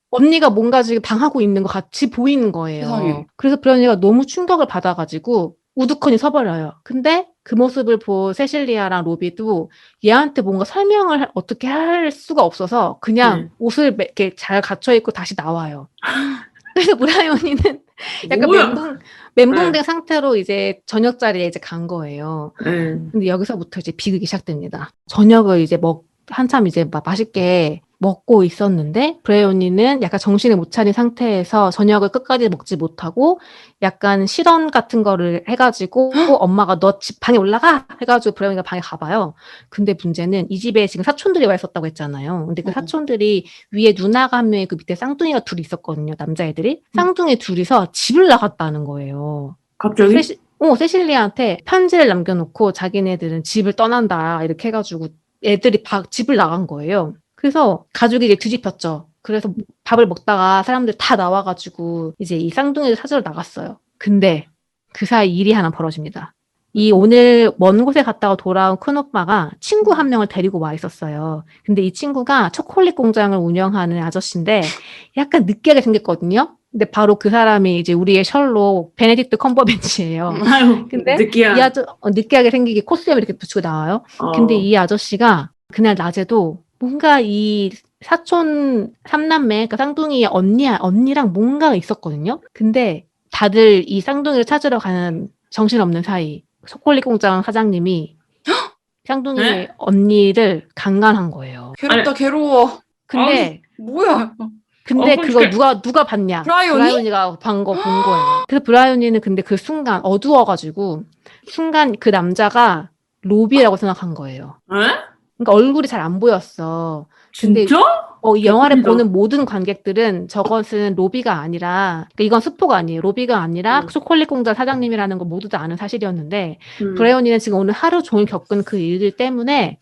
언니가 뭔가 지금 당하고 있는 것 같이 보이는 거예요. 세상에. 그래서 브라이오니가 너무 충격을 받아가지고 우두커니 서버려요. 근데 그 모습을 본 세실리아랑 로비도 얘한테 뭔가 설명을 어떻게 할 수가 없어서 그냥 옷을 이렇게 잘 갖춰 입고 다시 나와요. 그래서 브라이오니는 약간 뭐야? 멘붕된 상태로 이제 저녁 자리에 이제 간 거예요. 네. 근데 여기서부터 이제 비극이 시작됩니다. 저녁을 이제 한참 이제 막 맛있게 먹고 있었는데 브레온이는 약간 정신을 못 차린 상태에서 저녁을 끝까지 먹지 못하고 약간 실언 같은 거를 해가지고 엄마가 너 집 방에 올라가 해가지고 브레온이가 방에 가봐요. 근데 문제는 이 집에 지금 사촌들이 와 있었다고 했잖아요. 근데 그 사촌들이 위에 누나가 한 명이 그 밑에 쌍둥이가 둘이 있었거든요. 남자애들이. 쌍둥이 둘이서 집을 나갔다는 거예요. 갑자기? 세실리아한테 편지를 남겨놓고 자기네들은 집을 떠난다 이렇게 해가지고 애들이 집을 나간 거예요. 그래서 가족이 이제 뒤집혔죠. 그래서 밥을 먹다가 사람들 다 나와가지고 이제 이 쌍둥이를 찾으러 나갔어요. 근데 그 사이 일이 하나 벌어집니다. 이 오늘 먼 곳에 갔다가 돌아온 큰오빠가 친구 한 명을 데리고 와 있었어요. 근데 이 친구가 초콜릿 공장을 운영하는 아저씨인데 약간 느끼하게 생겼거든요. 근데 바로 그 사람이 이제 우리의 셜록 베네딕트 컴버배치예요. 아유, 근데 느끼한. 느끼하게 생기게 코스염 이렇게 붙이고 나와요. 근데 이 아저씨가 그날 낮에도 뭔가 이 사촌 삼남매, 그러니까 쌍둥이의 언니랑 뭔가가 있었거든요. 근데 다들 이 쌍둥이를 찾으러 가는 정신없는 사이 초콜릿 공장 사장님이 쌍둥이의 네? 언니를 강간한 거예요. 괴롭다, 괴로워. 근데 뭐야. 그거 누가 봤냐? 브라이오니가 본 거예요. 그래서 브라이오니는 근데 그 순간 어두워가지고 순간 그 남자가 로비라고 생각한 거예요. 에? 그러니까 얼굴이 잘 안 보였어. 근데 진짜? 이 영화를 개꿀이다. 보는 모든 관객들은 저것은 로비가 아니라, 그러니까 이건 스포가 아니에요. 로비가 아니라 초콜릿 공장 사장님이라는 걸 모두 다 아는 사실이었는데, 브라이언이는 지금 오늘 하루 종일 겪은 그 일들 때문에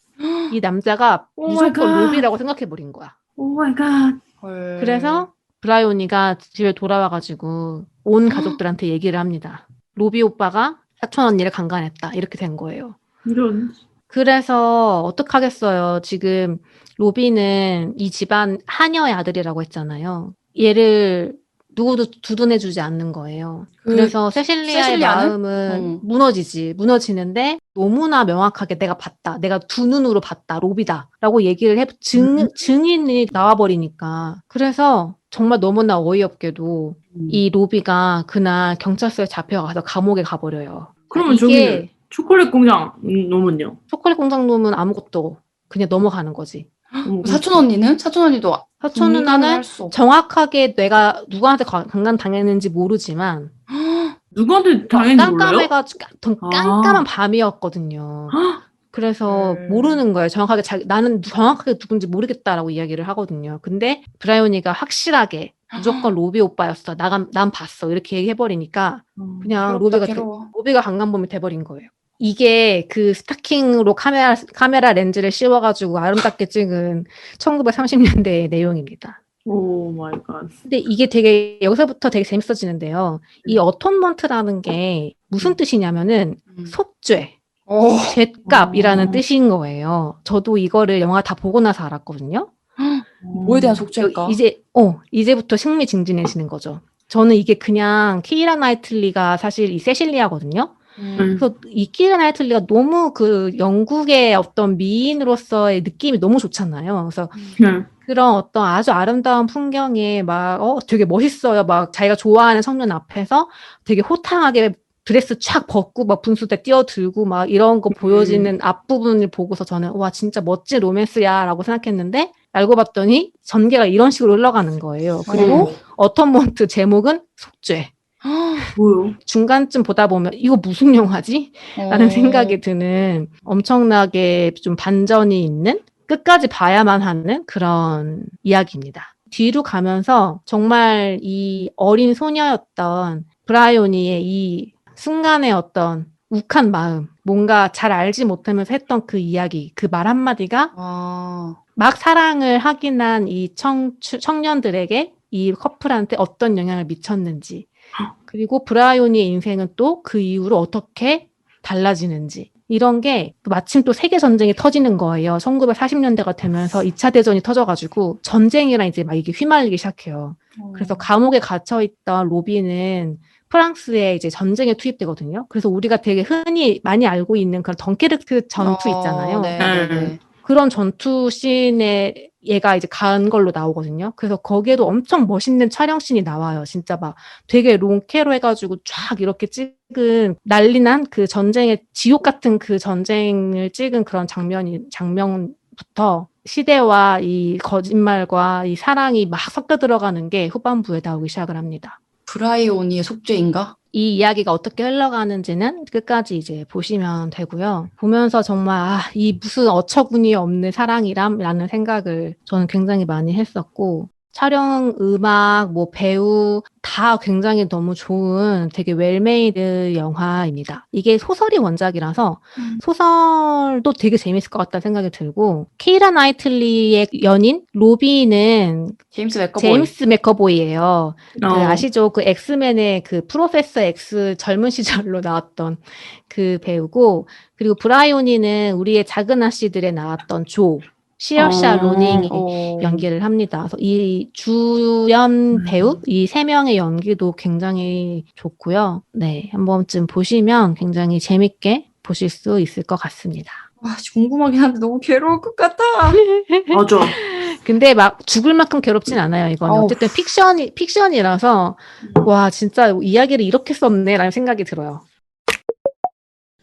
이 남자가 오 마이 무조건 갓. 로비라고 생각해버린 거야. 오 마이 갓. 헐. 그래서 브라이언이가 집에 돌아와가지고 온 가족들한테 얘기를 합니다. 로비 오빠가 사촌 언니를 강간했다. 이렇게 된 거예요. 이런. 그래서 어떡하겠어요. 지금 로비는 이 집안 하녀의 아들이라고 했잖아요. 얘를 누구도 두둔해주지 않는 거예요. 그래서 세실리아의 세실리아는? 마음은 무너지는데 너무나 명확하게 내가 봤다. 내가 두 눈으로 봤다. 로비다. 라고 얘기를 증인이 나와버리니까. 그래서 정말 너무나 어이없게도 이 로비가 그날 경찰서에 잡혀가서 감옥에 가버려요. 그러면 이게 저기 초콜릿 공장 놈은요? 초콜릿 공장 놈은 아무것도 그냥 넘어가는 거지. 사촌 언니는? 사촌 언니도 사촌 누나는 할수 없- 정확하게 내가 누구한테 강간 당했는지 모르지만 누구한테 당했는지 몰라요? 깜깜한 밤이었거든요. 그래서 모르는 거예요. 나는 정확하게 누군지 모르겠다라고 이야기를 하거든요. 근데 브라이언이가 확실하게 무조건 로비 오빠였어. 난 봤어. 이렇게 얘기해버리니까 그냥 로비가 강간범이 돼버린 거예요. 이게 그 스타킹으로 카메라 렌즈를 씌워가지고 아름답게 찍은 1930년대의 내용입니다. 오 마이 갓. 근데 이게 여기서부터 되게 재밌어지는데요. 이 어톤먼트라는 게 무슨 뜻이냐면은 속죄, 죄값이라는 뜻인 거예요. 저도 이거를 영화 다 보고 나서 알았거든요. 뭐에 대한 속죄일까? 이제부터 흥미진진해지는 거죠. 저는 이게 그냥 키이라 나이틀리가 사실 이 세실리아거든요. 그래서 이 키이라 나이틀리가 너무 그 영국의 어떤 미인으로서의 느낌이 너무 좋잖아요. 그래서 그런 어떤 아주 아름다운 풍경에 되게 멋있어요. 막 자기가 좋아하는 청년 앞에서 되게 호탕하게 드레스 촥 벗고 막 분수대 뛰어들고 막 이런 거 보여지는 앞부분을 보고서 저는 와 진짜 멋진 로맨스야라고 생각했는데 알고 봤더니 전개가 이런 식으로 흘러가는 거예요. 그리고 어텀먼트 제목은 속죄. 뭐요? 중간쯤 보다 보면 이거 무슨 영화지? 라는 생각이 드는 엄청나게 좀 반전이 있는 끝까지 봐야만 하는 그런 이야기입니다. 뒤로 가면서 정말 이 어린 소녀였던 브라이오니의 이 순간의 어떤 욱한 마음, 뭔가 잘 알지 못하면서 했던 그 이야기, 그 말 한마디가 막 사랑을 확인한 이 청년들에게 이 커플한테 어떤 영향을 미쳤는지, 그리고 브라이오니의 인생은 또 그 이후로 어떻게 달라지는지, 이런 게 마침 또 세계전쟁이 터지는 거예요. 1940년대가 되면서 2차 대전이 터져가지고 전쟁이랑 이제 막 이게 휘말리기 시작해요. 그래서 감옥에 갇혀있던 로비는 프랑스에 이제 전쟁에 투입되거든요. 그래서 우리가 되게 흔히 많이 알고 있는 그런 덩케르크 전투 있잖아요. 그런 전투 씬에 얘가 이제 간 걸로 나오거든요. 그래서 거기에도 엄청 멋있는 촬영씬이 나와요. 진짜 막 되게 롱캐로 해가지고 쫙 이렇게 찍은 난리난 그 전쟁의 지옥 같은 그 전쟁을 찍은 그런 장면부터 시대와 이 거짓말과 이 사랑이 막 섞여 들어가는 게 후반부에 나오기 시작을 합니다. 브라이오니의 속죄인가? 이 이야기가 어떻게 흘러가는지는 끝까지 이제 보시면 되고요. 보면서 정말 이 무슨 어처구니 없는 사랑이람라는 생각을 저는 굉장히 많이 했었고, 촬영, 음악, 배우 다 굉장히 너무 좋은 되게 웰메이드 영화입니다. 이게 소설이 원작이라서 소설도 되게 재밌을 것 같다는 생각이 들고, 키이라 나이틀리의 연인 로비는 제임스 맥커보이예요. 아시죠? 그 엑스맨의 그 프로페서 X 젊은 시절로 나왔던 그 배우고, 그리고 브라이오니는 우리의 작은 아씨들에 나왔던 시어샤 로닝이 연기를 합니다. 그래서 이 주연 배우 이 세 명의 연기도 굉장히 좋고요. 네, 한 번쯤 보시면 굉장히 재밌게 보실 수 있을 것 같습니다. 궁금하긴 한데 너무 괴로울 것 같아. 맞아. 근데 막 죽을 만큼 괴롭진 않아요. 이거는 어쨌든 픽션이라서 와 진짜 이야기를 이렇게 썼네라는 생각이 들어요.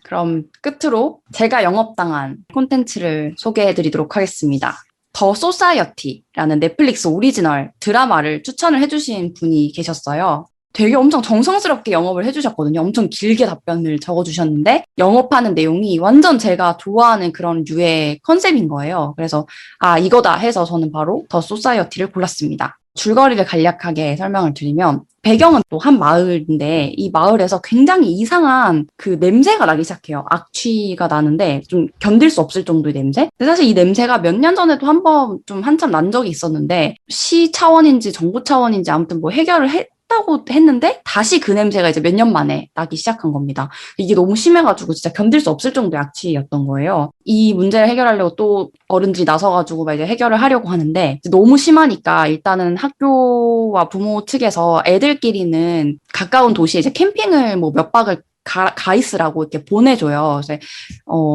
그럼 끝으로 제가 영업당한 콘텐츠를 소개해드리도록 하겠습니다. 더 소사이어티라는 넷플릭스 오리지널 드라마를 추천을 해주신 분이 계셨어요. 되게 엄청 정성스럽게 영업을 해주셨거든요. 엄청 길게 답변을 적어주셨는데 영업하는 내용이 완전 제가 좋아하는 그런 류의 컨셉인 거예요. 그래서 아 이거다 해서 저는 바로 더 소사이어티를 골랐습니다. 줄거리를 간략하게 설명을 드리면 배경은 또 한 마을인데 이 마을에서 굉장히 이상한 그 냄새가 나기 시작해요. 악취가 나는데 좀 견딜 수 없을 정도의 냄새? 근데 사실 이 냄새가 몇 년 전에도 한번 좀 한참 난 적이 있었는데 시 차원인지 정부 차원인지 아무튼 뭐 해결을 했다고 했는데 다시 그 냄새가 이제 몇 년 만에 나기 시작한 겁니다. 이게 너무 심해가지고 진짜 견딜 수 없을 정도의 악취였던 거예요. 이 문제를 해결하려고 또 어른들이 나서가지고 막 이제 해결을 하려고 하는데 너무 심하니까 일단은 학교와 부모 측에서 애들끼리는 가까운 도시에 이제 캠핑을 뭐 몇 박을 가 있으라고 이렇게 보내줘요. 그래서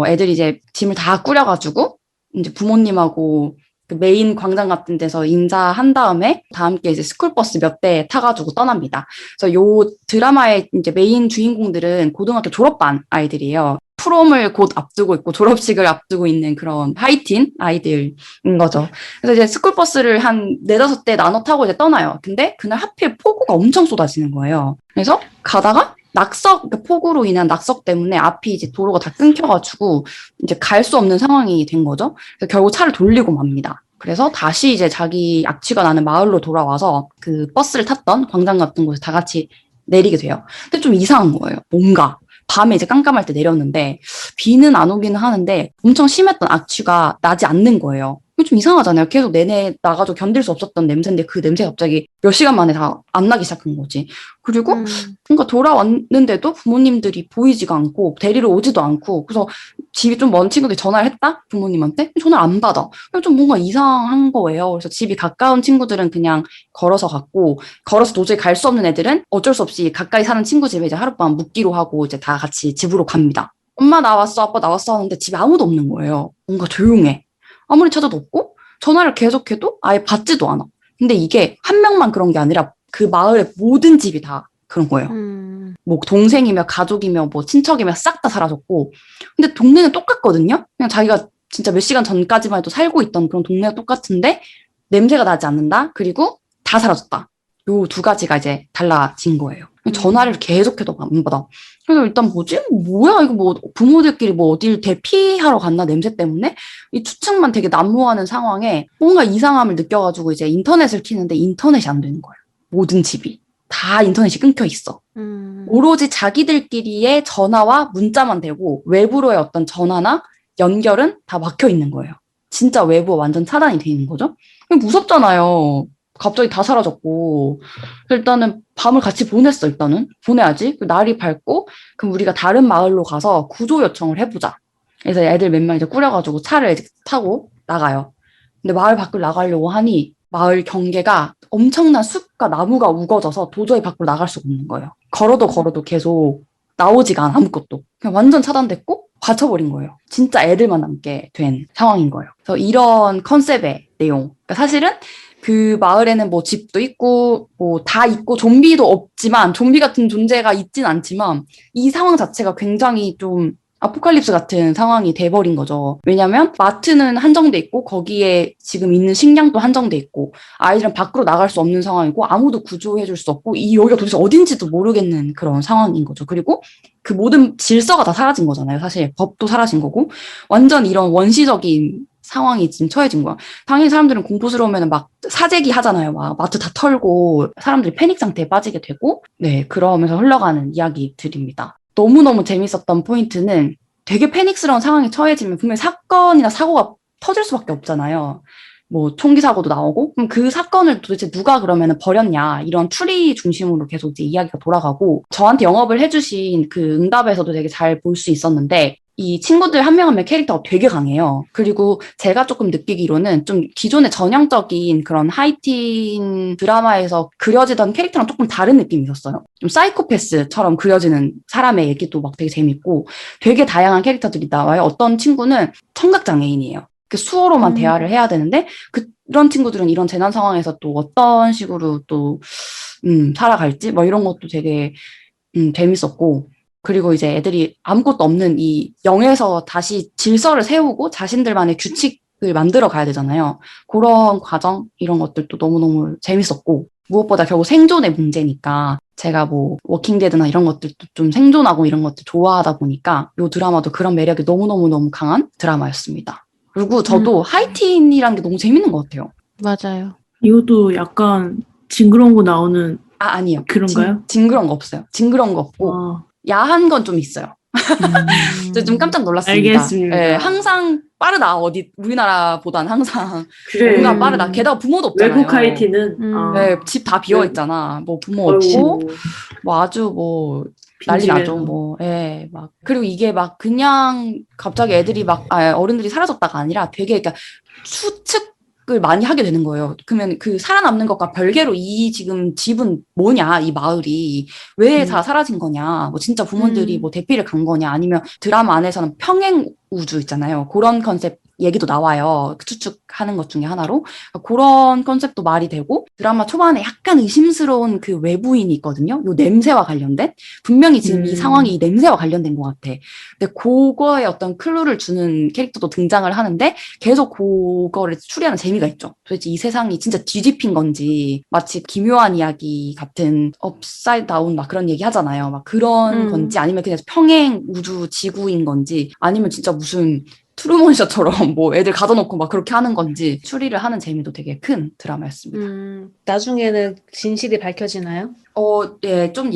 애들이 이제 짐을 다 꾸려가지고 이제 부모님하고 그 메인 광장 같은 데서 인사한 다음에 다 함께 이제 스쿨버스 몇 대 타가지고 떠납니다. 그래서 요 드라마의 이제 메인 주인공들은 고등학교 졸업반 아이들이에요. 프롬을 곧 앞두고 있고 졸업식을 앞두고 있는 그런 하이틴 아이들인 거죠. 그래서 이제 스쿨버스를 한 4-5대 나눠 타고 이제 떠나요. 근데 그날 하필 폭우가 엄청 쏟아지는 거예요. 그래서 가다가 그러니까 폭우로 인한 낙석 때문에 앞이 이제 도로가 다 끊겨가지고 이제 갈 수 없는 상황이 된 거죠. 그래서 결국 차를 돌리고 맙니다. 그래서 다시 이제 자기 악취가 나는 마을로 돌아와서 그 버스를 탔던 광장 같은 곳에 다 같이 내리게 돼요. 근데 좀 이상한 거예요. 뭔가. 밤에 이제 깜깜할 때 내렸는데 비는 안 오기는 하는데 엄청 심했던 악취가 나지 않는 거예요. 좀 이상하잖아요. 계속 내내 나가도 견딜 수 없었던 냄새인데 그 냄새가 갑자기 몇 시간 만에 다 안 나기 시작한 거지. 그리고 뭔가 돌아왔는데도 부모님들이 보이지가 않고 데리러 오지도 않고 그래서 집이 좀 먼 친구들이 전화를 했다? 부모님한테? 전화를 안 받아. 좀 뭔가 이상한 거예요. 그래서 집이 가까운 친구들은 그냥 걸어서 갔고 걸어서 도저히 갈 수 없는 애들은 어쩔 수 없이 가까이 사는 친구 집에 이제 하룻밤 묵기로 하고 이제 다 같이 집으로 갑니다. 엄마 나왔어, 아빠 나왔어 하는데 집에 아무도 없는 거예요. 뭔가 조용해. 아무리 찾아도 없고 전화를 계속해도 아예 받지도 않아. 근데 이게 한 명만 그런 게 아니라 그 마을의 모든 집이 다 그런 거예요. 뭐 동생이며 가족이며 뭐 친척이며 싹 다 사라졌고 근데 동네는 똑같거든요. 그냥 자기가 진짜 몇 시간 전까지만 해도 살고 있던 그런 동네가 똑같은데 냄새가 나지 않는다. 그리고 다 사라졌다. 요 두 가지가 이제 달라진 거예요. 전화를 계속해도 안 받아. 그래서 일단 뭐지? 뭐야 이거 뭐 부모들끼리 뭐 어딜 대피하러 갔나 냄새 때문에? 이 추측만 되게 난무하는 상황에 뭔가 이상함을 느껴가지고 이제 인터넷을 키는데 인터넷이 안 되는 거예요. 모든 집이. 다 인터넷이 끊겨 있어. 오로지 자기들끼리의 전화와 문자만 되고 외부로의 어떤 전화나 연결은 다 막혀 있는 거예요. 진짜 외부와 완전 차단이 돼 있는 거죠. 무섭잖아요. 갑자기 다 사라졌고 일단은 밤을 같이 보냈어. 일단은 보내야지. 날이 밝고 그럼 우리가 다른 마을로 가서 구조 요청을 해보자. 그래서 애들 몇 명 이제 꾸려가지고 차를 이제 타고 나가요. 근데 마을 밖을 나가려고 하니 마을 경계가 엄청난 숲과 나무가 우거져서 도저히 밖으로 나갈 수가 없는 거예요. 걸어도 계속 나오지가 않아 아무것도. 그냥 완전 차단됐고 갇혀버린 거예요. 진짜 애들만 남게 된 상황인 거예요. 그래서 이런 컨셉의 내용. 그러니까 사실은 그 마을에는 뭐 집도 있고 뭐 다 있고 좀비도 없지만 좀비 같은 존재가 있진 않지만 이 상황 자체가 굉장히 좀 아포칼립스 같은 상황이 돼버린 거죠. 왜냐면 마트는 한정돼 있고 거기에 지금 있는 식량도 한정돼 있고 아이들은 밖으로 나갈 수 없는 상황이고 아무도 구조해줄 수 없고 이 여기가 도대체 어딘지도 모르겠는 그런 상황인 거죠. 그리고 그 모든 질서가 다 사라진 거잖아요. 사실 법도 사라진 거고 완전 이런 원시적인 상황이 지금 처해진 거야. 당연히 사람들은 공포스러우면 막 사재기 하잖아요. 막 마트 다 털고 사람들이 패닉 상태에 빠지게 되고 네 그러면서 흘러가는 이야기들입니다. 너무너무 재밌었던 포인트는 되게 패닉스러운 상황에 처해지면 분명히 사건이나 사고가 터질 수밖에 없잖아요. 뭐 총기 사고도 나오고 그럼 그 사건을 도대체 누가 그러면 버렸냐 이런 추리 중심으로 계속 이제 이야기가 돌아가고 저한테 영업을 해주신 그 응답에서도 되게 잘 볼 수 있었는데 이 친구들 한 명 한 명 캐릭터가 되게 강해요. 그리고 제가 조금 느끼기로는 좀 기존의 전형적인 그런 하이틴 드라마에서 그려지던 캐릭터랑 조금 다른 느낌이 있었어요. 좀 사이코패스처럼 그려지는 사람의 얘기도 막 되게 재밌고 되게 다양한 캐릭터들이 나와요. 어떤 친구는 청각장애인이에요. 그 수어로만 대화를 해야 되는데 그런 친구들은 이런 재난 상황에서 또 어떤 식으로 또 살아갈지 뭐 이런 것도 되게 재밌었고 그리고 이제 애들이 아무것도 없는 이 0에서 다시 질서를 세우고 자신들만의 규칙을 만들어 가야 되잖아요. 그런 과정 이런 것들도 너무너무 재밌었고 무엇보다 결국 생존의 문제니까 제가 뭐 워킹데드나 이런 것들도 좀 생존하고 이런 것들 좋아하다 보니까 이 드라마도 그런 매력이 너무너무너무 강한 드라마였습니다. 그리고 저도 하이틴이라는 게 너무 재밌는 것 같아요. 맞아요. 이것도 약간 징그러운 거 나오는 아니요. 그런가요? 징그러운 거 없어요. 징그러운 거 없고 야한 건 좀 있어요. 좀 깜짝 놀랐습니다. 알겠습니다. 네, 항상 빠르다. 어디 우리나라보단 항상 그래. 뭔가 빠르다. 게다가 부모도 없잖아요. 외국 하이틴은 네, 집 다 비어 있잖아. 뭐 부모 없고 뭐 아주 뭐 난리 나죠. 뭐, 예, 막 그리고 이게 막 그냥 갑자기 애들이 막 어른들이 사라졌다가 아니라 되게 그러니까 추측을 많이 하게 되는 거예요. 그러면 그 살아남는 것과 별개로 이 지금 집은 뭐냐, 이 마을이 왜 다 사라진 거냐, 뭐 진짜 부모들이 뭐 대피를 간 거냐, 아니면 드라마 안에서는 평행 우주 있잖아요. 그런 컨셉 얘기도 나와요. 추측하는 것 중에 하나로. 그런 컨셉도 말이 되고, 드라마 초반에 약간 의심스러운 그 외부인이 있거든요. 요 냄새와 관련된. 분명히 지금 이 상황이 이 냄새와 관련된 것 같아. 근데 그거에 어떤 클루를 주는 캐릭터도 등장을 하는데, 계속 그거를 추리하는 재미가 있죠. 도대체 이 세상이 진짜 뒤집힌 건지, 마치 기묘한 이야기 같은 업사이드 다운 막 그런 얘기 하잖아요. 막 그런 건지, 아니면 그냥 평행 우주 지구인 건지, 아니면 진짜 무슨 트루먼쇼처럼 뭐 애들 가둬놓고 막 그렇게 하는 건지 추리를 하는 재미도 되게 큰 드라마였습니다. 나중에는 진실이 밝혀지나요? 예, 좀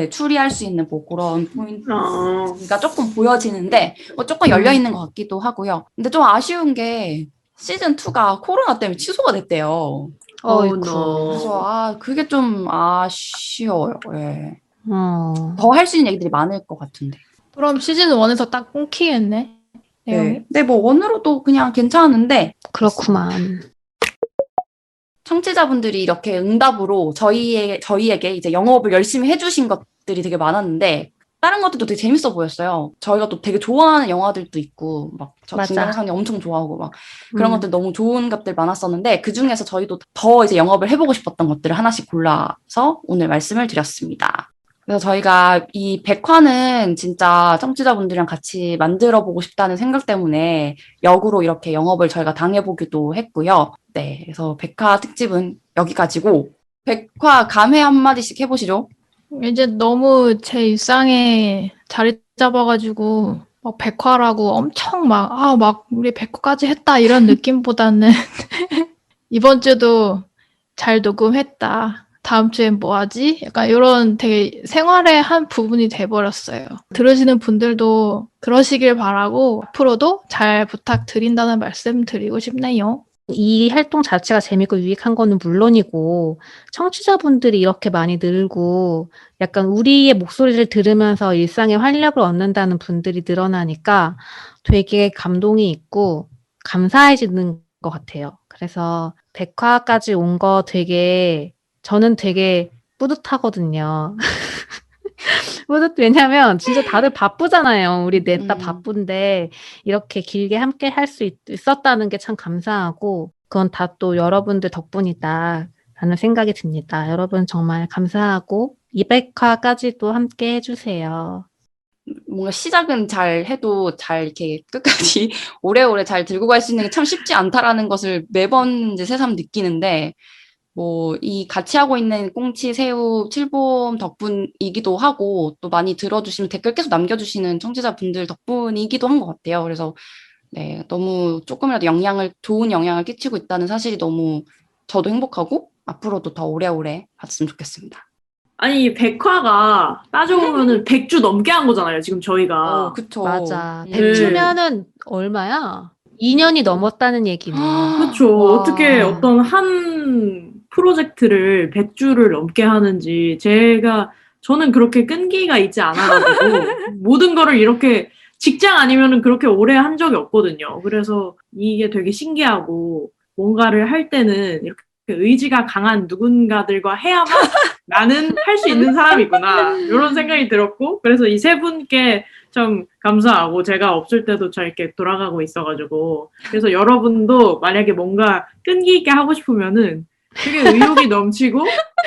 추리할 수 있는 뭐 그런 포인트가 조금 보여지는데, 조금 열려있는 것 같기도 하고요. 근데 좀 아쉬운 게 시즌2가 코로나 때문에 취소가 됐대요. 그래서, 그게 좀 아쉬워요. 예. 더 할 수 있는 얘기들이 많을 것 같은데. 그럼 시즌 1에서 딱 끊기겠네. 내용이. 네. 근데 뭐 원으로도 그냥 괜찮은데. 그렇구만. 청취자분들이 이렇게 응답으로 저희에게 이제 영업을 열심히 해주신 것들이 되게 많았는데, 다른 것들도 되게 재밌어 보였어요. 저희가 또 되게 좋아하는 영화들도 있고, 막, 저 중간상이 엄청 좋아하고, 막, 그런 것들 너무 좋은 것들 많았었는데, 그 중에서 저희도 더 이제 영업을 해보고 싶었던 것들을 하나씩 골라서 오늘 말씀을 드렸습니다. 그래서 저희가 이 백화는 진짜 청취자분들이랑 같이 만들어 보고 싶다는 생각 때문에 역으로 이렇게 영업을 저희가 당해보기도 했고요. 네, 그래서 백화 특집은 여기까지고, 백화 감회 한마디씩 해보시죠. 이제 너무 제 일상에 자리 잡아가지고 막 백화라고 엄청 막 우리 백화까지 했다 이런 느낌보다는 이번 주도 잘 녹음했다. 다음 주엔 뭐 하지? 약간 이런 되게 생활의 한 부분이 돼버렸어요. 들으시는 분들도 그러시길 바라고 앞으로도 잘 부탁드린다는 말씀 드리고 싶네요. 이 활동 자체가 재밌고 유익한 거는 물론이고 청취자분들이 이렇게 많이 늘고 약간 우리의 목소리를 들으면서 일상에 활력을 얻는다는 분들이 늘어나니까 되게 감동이 있고 감사해지는 것 같아요. 그래서 백화까지 온 거 저는 되게 뿌듯하거든요. 왜냐면 진짜 다들 바쁘잖아요. 우리 넷 다 바쁜데 이렇게 길게 함께 할 수 있었다는 게 참 감사하고 그건 다 또 여러분들 덕분이다 라는 생각이 듭니다. 여러분 정말 감사하고 200화까지도 함께 해주세요. 뭔가 시작은 잘 해도 잘 이렇게 끝까지 오래오래 잘 들고 갈 수 있는 게 참 쉽지 않다라는 것을 매번 이제 새삼 느끼는데, 뭐, 이 같이 하고 있는 꽁치, 새우, 칠봄 덕분이기도 하고, 또 많이 들어주시면 댓글 계속 남겨주시는 청취자분들 덕분이기도 한 것 같아요. 그래서, 네, 너무 조금이라도 좋은 영향을 끼치고 있다는 사실이 너무 저도 행복하고, 앞으로도 더 오래오래 봤으면 좋겠습니다. 아니, 백화가 따져보면은 100주 넘게 한 거잖아요, 지금 저희가. 그쵸. 맞아. 100주면은 얼마야? 2년이 넘었다는 얘기네. 그렇죠. 와. 어떻게 어떤 한 프로젝트를 100주를 넘게 하는지 저는 그렇게 끈기가 있지 않아가지고 모든 거를 이렇게 직장 아니면은 그렇게 오래 한 적이 없거든요. 그래서 이게 되게 신기하고 뭔가를 할 때는 이렇게 의지가 강한 누군가들과 해야만 나는 할 수 있는 사람이구나 이런 생각이 들었고, 그래서 이 세 분께 참 감사하고 제가 없을 때도 잘 이렇게 돌아가고 있어가지고, 그래서 여러분도 만약에 뭔가 끈기 있게 하고 싶으면은 되게 의욕이 넘치고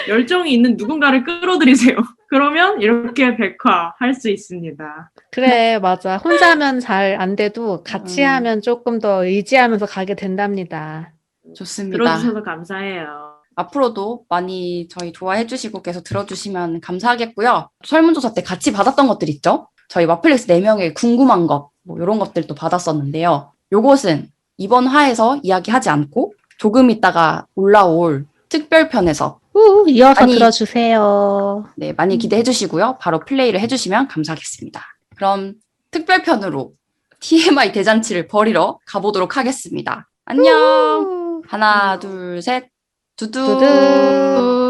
열정이 있는 누군가를 끌어들이세요. 그러면 이렇게 백화 할 수 있습니다. 그래, 맞아. 혼자 하면 잘 안 돼도 같이 하면 조금 더 의지하면서 가게 된답니다. 좋습니다. 들어주셔서 감사해요. 앞으로도 많이 저희 좋아해 주시고 계속 들어주시면 감사하겠고요. 설문조사 때 같이 받았던 것들 있죠? 저희 와플렉스 4명의 궁금한 것, 뭐 이런 것들도 받았었는데요. 요것은 이번 화에서 이야기하지 않고 조금 있다가 올라올 특별편에서 이어서 많이- 들어주세요. 네, 많이 기대해 주시고요. 바로 플레이를 해주시면 감사하겠습니다. 그럼 특별편으로 TMI 대잔치를 벌이러 가보도록 하겠습니다. 안녕! 하나, 둘, 셋. 두두. 두두.